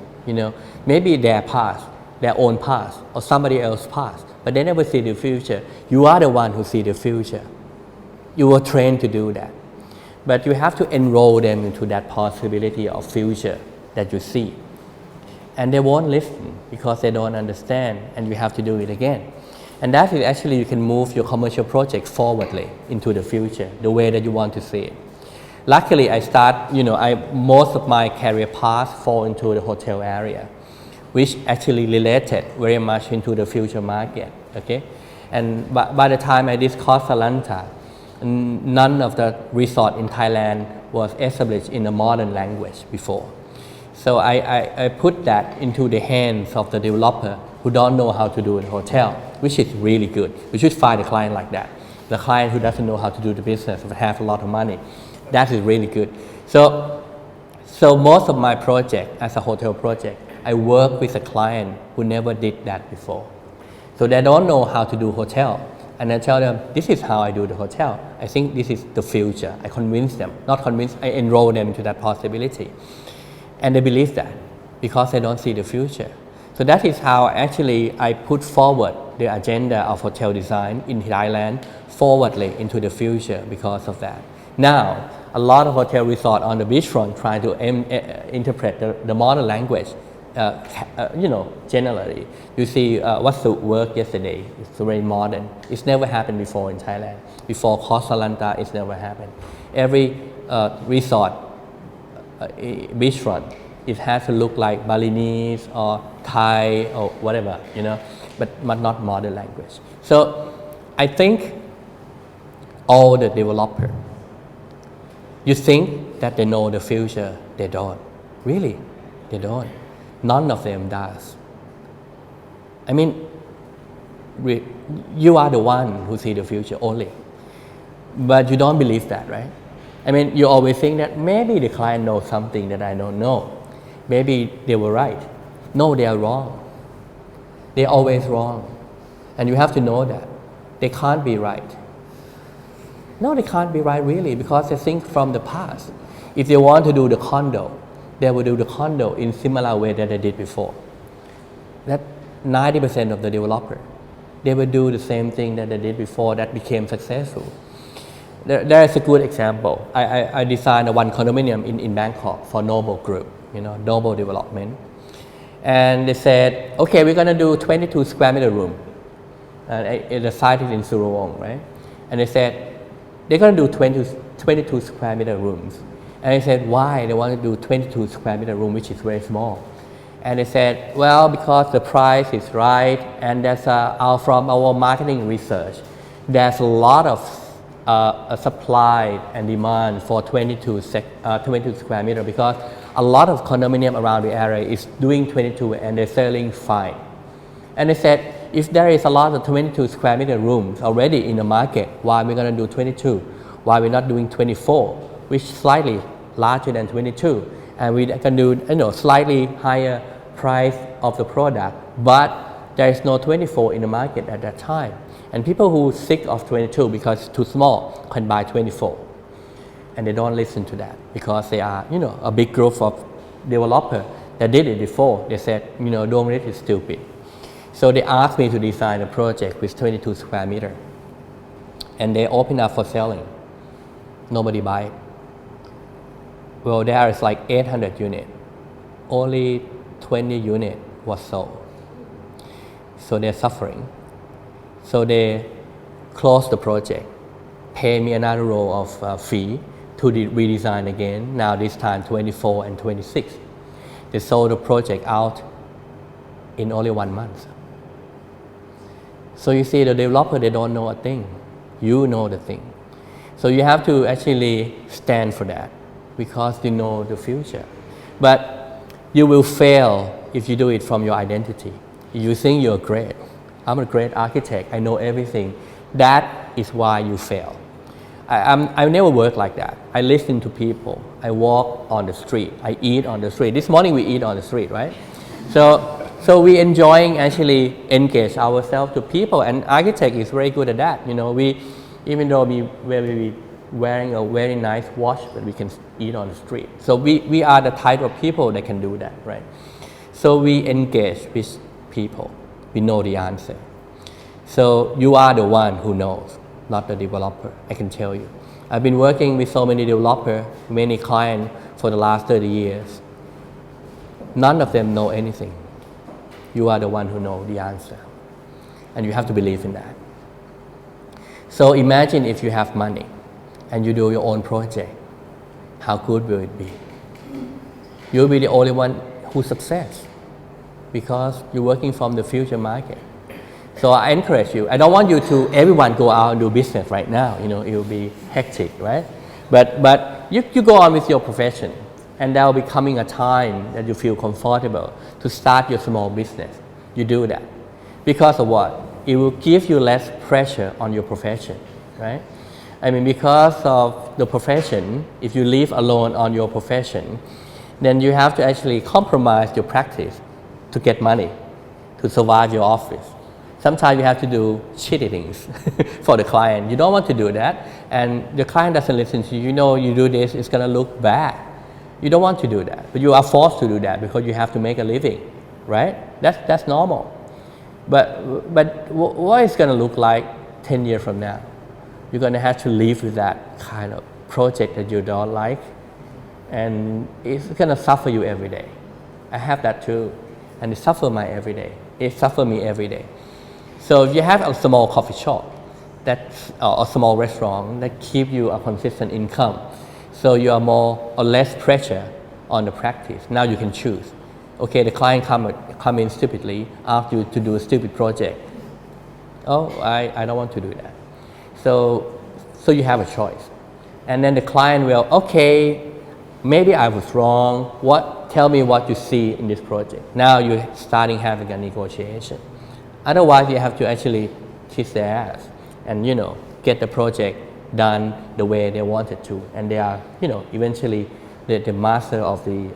Speaker 1: maybe their past, their own past, or somebody else's past, but they never see the future. You are the one who see the future. You were trained to do that. But you have to enroll them into that possibility of future that you see. And they won't listen because they don't understand, and you have to do it again. And that is actually you can move your commercial project forwardly into the future, the way that you want to see it. Luckily, most of my career path fall into the hotel area, which actually related very much into the future market, okay? And by the time I did Kosalanta, none of the resort in Thailand was established in a modern language before. So I put that into the hands of the developer who don't know how to do a hotel, which is really good. You should find a client like that. The client who doesn't know how to do the business but have a lot of money. That is really good. So most of my project as a hotel project, I work with a client who never did that before. So they don't know how to do hotel. And I tell them, this is how I do the hotel. I think this is the future. I convince them, not convince, I enroll them into that possibility. And they believe that because they don't see the future. So that is how actually I put forward the agenda of hotel design in Thailand forwardly into the future because of that. Now, a lot of hotel resort on the beachfront try to interpret the modern language. Generally, you see what's the work yesterday. It's very modern. It's never happened before in Thailand. Before Kosalanta, it's never happened. Every resort, beachfront, it has to look like Balinese or Thai or whatever, but not modern language. So I think all the developers, you think that they know the future, they don't. Really, they don't. None of them does. I mean, you are the one who see the future only. But you don't believe that, right? I mean, you always think that maybe the client knows something that I don't know. Maybe they were right. No, they are wrong. They're always wrong. And you have to know that. They can't be right. No, they can't be right really because they think from the past. If they want to do the condo, they will do the condo in similar way that they did before. That 90% of the developer, they will do the same thing that they did before that became successful. There is a good example. I designed one condominium in Bangkok for Noble Group, Noble Development. And they said, okay, we're going to do 22 square meter room. And the site is in Surawong, right? And they said, they're going to do 22 square meter rooms. And I said, why? They want to do 22 square meter room, which is very small. And they said, well, because the price is right, and that's from our marketing research, there's a lot of supply and demand for 22 square meter because a lot of condominium around the area is doing 22 and they're selling fine. And they said, if there is a lot of 22 square meter rooms already in the market, why are we going to do 22? Why are we not doing 24, which is slightly larger than 22? And we can do slightly higher price of the product, but there is no 24 in the market at that time. And people who are sick of 22 because it's too small can buy 24. And they don't listen to that because they are, a big group of developers that did it before. They said, Duanggrit is stupid. So they asked me to design a project with 22 square meter. And they opened up for selling. Nobody buy it. Well, there is like 800 units. Only 20 units was sold. So they're suffering. So they closed the project, pay me another row of fee to redesign again. Now this time 24 and 26. They sold the project out in only 1 month. So you see, the developer, they don't know a thing. You know the thing. So you have to actually stand for that because you know the future. But you will fail if you do it from your identity. If you think you're great. I'm a great architect. I know everything. That is why you fail. I never work like that. I listen to people. I walk on the street. I eat on the street. This morning we eat on the street, right? So we enjoying actually engage ourselves to people, and architect is very good at that. You know, even though we wearing a very nice watch, but we can eat on the street. So we are the type of people that can do that, right? So we engage with people. We know the answer. So you are the one who knows, not the developer, I can tell you. I've been working with so many developers, many clients for the last 30 years. None of them know anything. You are the one who knows the answer. And you have to believe in that. So imagine if you have money and you do your own project. How good will it be? You'll be the only one who success because you're working from the future market. So I encourage you. I don't want you to, everyone go out and do business right now. You know, it will be hectic, right? But you go on with your profession, and there will be coming a time that you feel comfortable to start your small business. You do that. Because of what? It will give you less pressure on your profession, right? I mean, because of the profession, if you live alone on your profession, then you have to actually compromise your practice to get money, to survive your office. Sometimes you have to do shitty things for the client. You don't want to do that, and the client doesn't listen to you. You know, you do this, it's going to look bad. You don't want to do that, but you are forced to do that because you have to make a living, right? That's normal. But what is going to look like 10 years from now? You're going to have to live with that kind of project that you don't like, and it's going to suffer you every day. I have that too, and it suffers me every day. It suffers me every day. So if you have a small coffee shop, or a small restaurant that keep you a consistent income, so you are more or less pressure on the practice. Now you can choose. Okay, the client come in stupidly, ask you to do a stupid project. Oh, I don't want to do that. So you have a choice. And then the client will, okay, maybe I was wrong. Tell me what you see in this project. Now you're starting having a negotiation. Otherwise, you have to actually kiss their ass and, you know, get the project done the way they wanted to. And they are, you know, eventually the master of the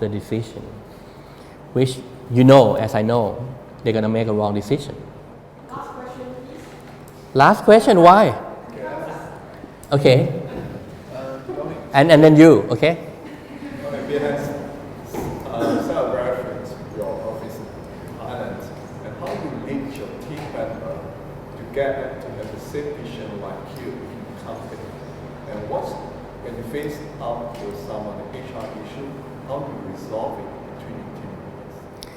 Speaker 1: decision, which you know, as I know, they're going to make a wrong decision.
Speaker 4: Last question, please.
Speaker 1: Last question, why? Okay. And then you, okay?
Speaker 6: We have several reference your office in Thailand, and how you link your team member together to have the same vision like you in the company, and when you face up with some of the HR issue, how do you resolve it between your team members?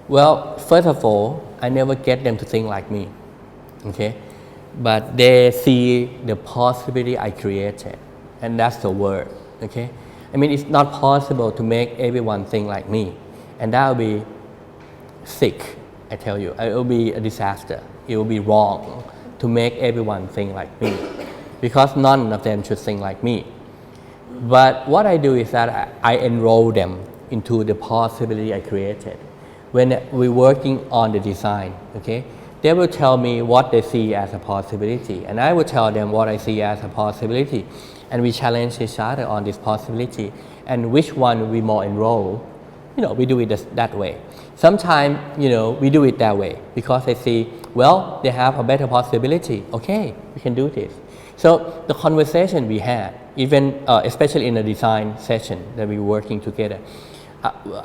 Speaker 1: Well, first of all, I never get them to think like me, okay? But they see the possibility I created, and that's the word, okay? I mean, it's not possible to make everyone think like me, and that will be sick, I tell you. It will be a disaster. It will be wrong to make everyone think like me, because none of them should think like me. But what I do is that I enroll them into the possibility I created. When we're working on the design, okay, they will tell me what they see as a possibility, and I will tell them what I see as a possibility, and we challenge each other on this possibility, and which one we more enroll. You know, we do it that way. Sometimes, you know, we do it that way because they see, well, they have a better possibility. Okay, we can do this. So the conversation we had, even especially in a design session that we were working together,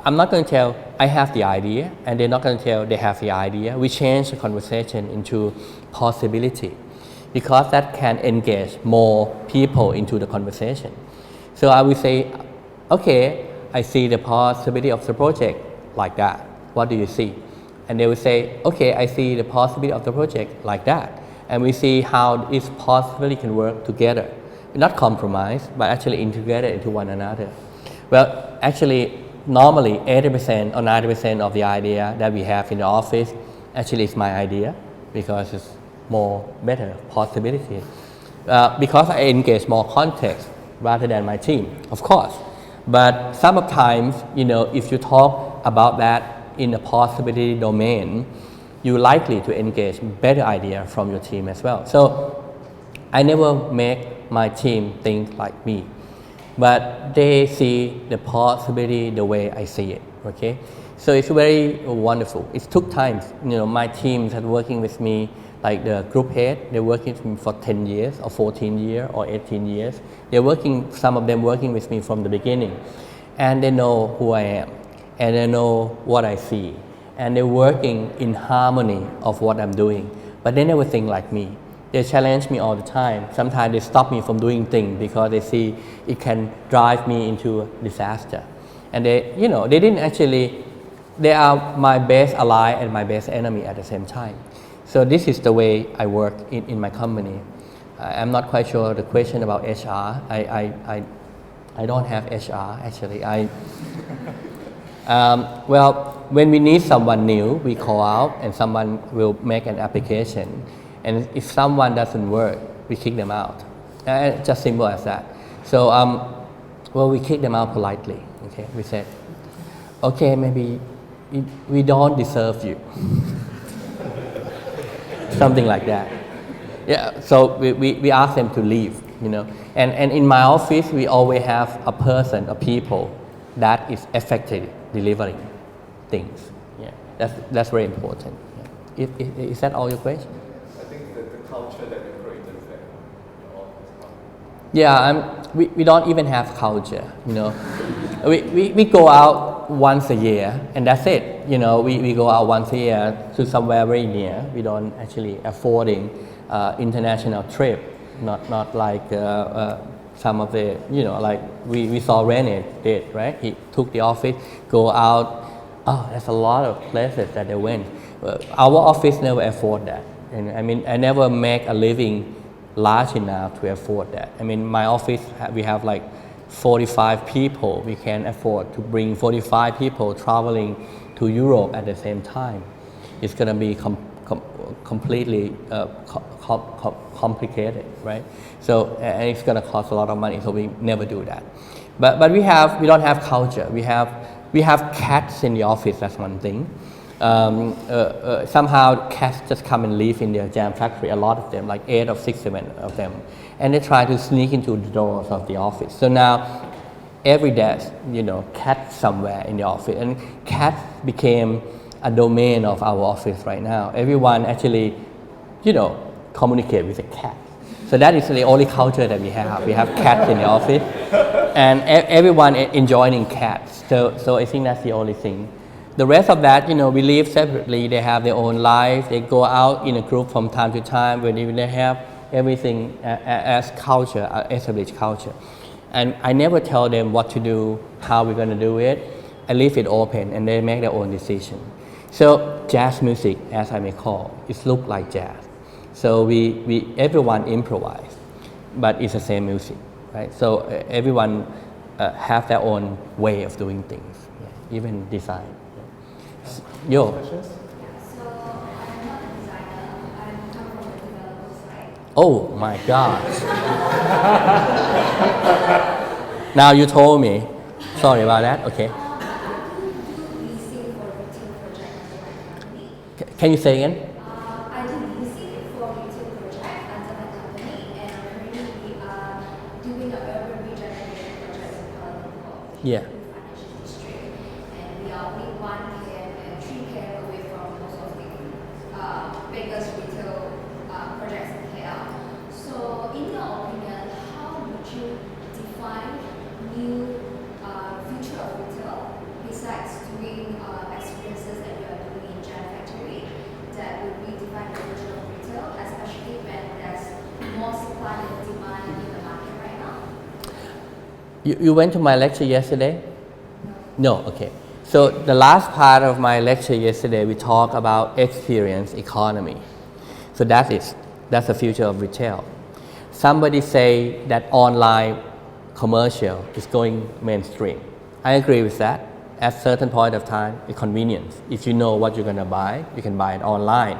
Speaker 1: I'm not going to tell I have the idea, and they're not going to tell they have the idea. We change the conversation into possibility, because that can engage more people into the conversation. So I will say, okay, I see the possibility of the project like that. What do you see? And they will say, okay, I see the possibility of the project like that. And we see how this possibility can work together. Not compromise, but actually integrate it into one another. Well, actually, normally 80% or 90% of the idea that we have in the office actually is my idea, because more better possibilities. Because I engage more context rather than my team, of course. But sometimes, if you talk about that in a possibility domain, you're likely to engage better idea from your team as well. So I never make my team think like me, but they see the possibility the way I see it, okay? So it's very wonderful. It took time. My teams had working with me, like the group head, they're working with me for 10 years or 14 years or 18 years. Some of them working with me from the beginning. And they know who I am. And they know what I see. And they're working in harmony of what I'm doing. But they never think like me. They challenge me all the time. Sometimes they stop me from doing things because they see it can drive me into a disaster. And they didn't actually, they are my best ally and my best enemy at the same time. So this is the way I work in my company. I'm not quite sure the question about HR. I don't have HR actually. Well, when we need someone new, we call out and someone will make an application. And if someone doesn't work, we kick them out. Just simple as that. So, well, we kick them out politely. Okay, we said, okay, maybe we don't deserve you. Something like that. Yeah, so we ask them to leave, And in my office, we always have a person, a people that is effective delivering things. Yeah, that's very important. Yeah. Is that all your question?
Speaker 2: I think that the culture that you created is that
Speaker 1: Yeah, we don't even have culture, We go out once a year and that's it. We go out once a year to somewhere very near. We don't actually affording international trip, not like some of the, like we saw Rene did, right? He took the office, go out. Oh, there's a lot of places that they went. Our office never afford that. And I never make a living large enough to afford that. My office, we have like 45 people. We can afford to bring 45 people traveling to Europe at the same time. It's going to be completely complicated, right? So, and it's going to cost a lot of money, so we never do that. But we don't have culture. We have cats in the office, that's one thing. Somehow cats just come and live in their jam factory, a lot of them, like 8 or 6 of them. And they try to sneak into the doors of the office. So now, every desk, cats somewhere in the office. And cats became a domain of our office right now. Everyone actually, communicate with a cat. So that is the only culture that we have. We have cats in the office. And everyone enjoying cats. So I think that's the only thing. The rest of that, we live separately. They have their own life. They go out in a group from time to time when they have everything as culture, established culture. And I never tell them what to do, how we're going to do it. I leave it open and they make their own decision. So jazz music, as I may call, it looks like jazz. So everyone improvise, but it's the same music, right? So everyone have their own way of doing things, even design. Yo.
Speaker 4: So I'm not a designer. I come from the developer side.
Speaker 1: Oh my gosh. Now you told me. Sorry about that. Okay. Can you say again?
Speaker 4: I do leasing for retail project under my company, and currently we are doing an urban regeneration project in Kuala Lumpur.
Speaker 1: Yeah.
Speaker 4: Financial district, and we are only 1 km and 3 km away from most of the biggest retail projects in KL. So, in your opinion, how would you define new future of retail besides doing experiences that you are doing in Jam Factory that would redefine the future of retail, especially when there's more supply and demand in the market right now?
Speaker 1: You went to my lecture yesterday? No, okay. So the last part of my lecture yesterday, we talked about experience economy. So that's the future of retail. Somebody say that online commercial is going mainstream. I agree with that. At a certain point of time, it's convenience. If you know what you're going to buy, you can buy it online.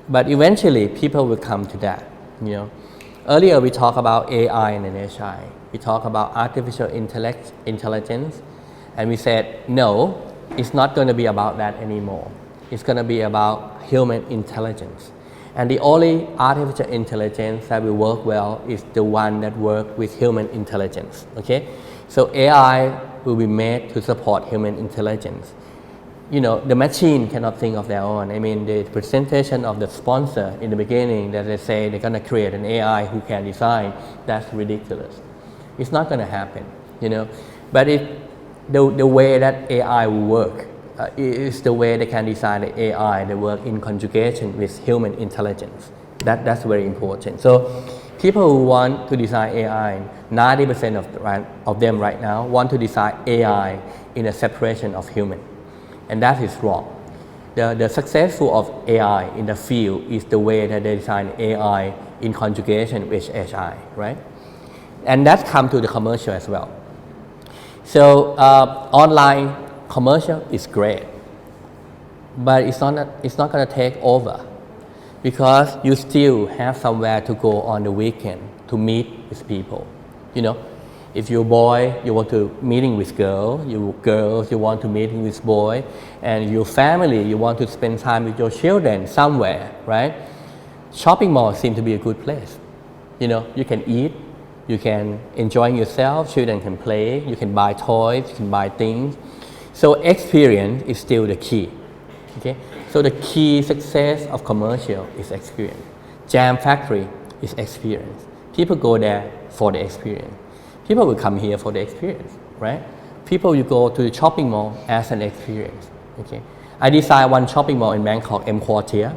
Speaker 1: But eventually, people will come to that. Earlier we talked about AI and HI. We talked about artificial intelligence, and we said no, it's not going to be about that anymore. It's going to be about human intelligence. And the only artificial intelligence that will work well is the one that works with human intelligence. Okay, so AI will be made to support human intelligence. The machine cannot think of their own. I mean, the presentation of the sponsor in the beginning that they say they're going to create an AI who can design, that's ridiculous. It's not going to happen, But the way that AI will work is the way they can design the AI that work in conjugation with human intelligence. That's very important. So people who want to design AI, 90% of them right now want to design AI in a separation of human. And that is wrong. The successful of AI in the field is the way that they design AI in conjugation with HI, right? And that comes to the commercial as well. So online commercial is great, but it's not going to take over, because you still have somewhere to go on the weekend to meet with people. If you're a boy, you want to meeting with girls, you want to meeting with boy, and your family, you want to spend time with your children somewhere, right? Shopping malls seem to be a good place. You can eat, you can enjoy yourself, children can play, you can buy toys, you can buy things. So experience is still the key. Okay? So the key success of commercial is experience. Jam factory is experience. People go there for the experience. People will come here for the experience, right? People will go to the shopping mall as an experience. Okay? I designed one shopping mall in Bangkok, M Quartier.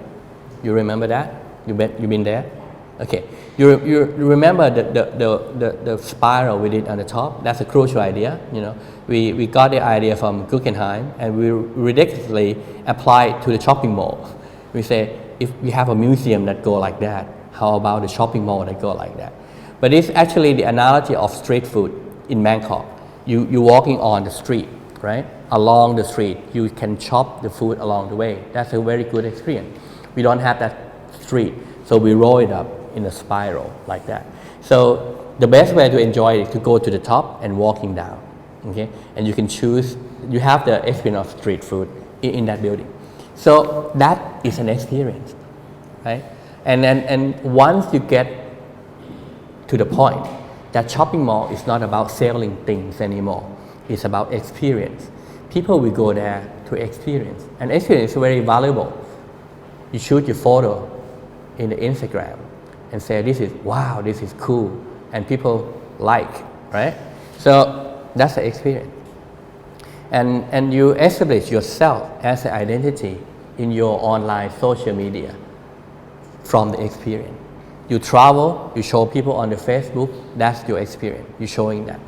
Speaker 1: You remember that? You've been there? Okay. You remember the spiral we did on the top? That's a crucial idea. We got the idea from Guggenheim and we ridiculously applied it to the shopping mall. We say, if we have a museum that go like that, how about the shopping mall that go like that? But it's actually the analogy of street food in Bangkok. You're walking on the street, right? Along the street, you can chop the food along the way. That's a very good experience. We don't have that street, so we roll it up in a spiral like that. So the best way to enjoy it is to go to the top and walking down. Okay? And you can choose, you have the experience of street food in that building. So that is an experience, right? And once you get to the point that shopping mall is not about selling things anymore, it's about experience. People will go there to experience, and experience is very valuable. You shoot your photo in the Instagram and say, this is cool, and people like, right? So that's the experience. And you establish yourself as an identity in your online social media from the experience. You travel, you show people on the Facebook, that's your experience, you're showing that.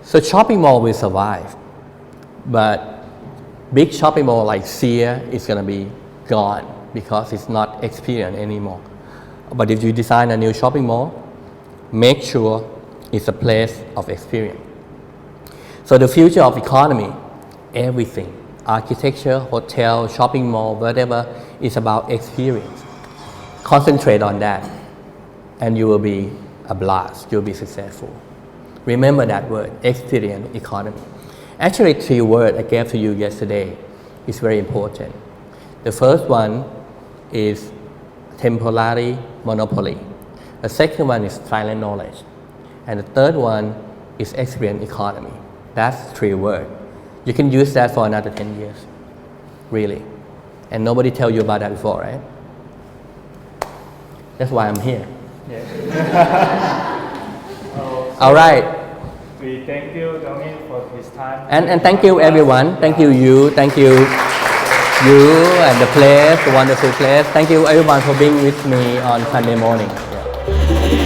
Speaker 1: So shopping mall will survive, but big shopping mall like Sears is going to be gone because it's not experience anymore. But if you design a new shopping mall, make sure it's a place of experience. So the future of economy, everything, architecture, hotel, shopping mall, whatever, is about experience. Concentrate on that and you will be a blast, you'll be successful. Remember that word, experience economy. Actually, 3 words I gave to you yesterday is very important. The first one is temporary monopoly. The second one is silent knowledge. And the third one is experience economy. That's 3 words. You can use that for another 10 years, really. And nobody tell you about that before, right? That's why I'm here. All right.
Speaker 2: We thank you, Duanggrit, for his time.
Speaker 1: And thank you everyone. Thank you thank you and the place, the wonderful place. Thank you everyone for being with me on Sunday morning. Yeah.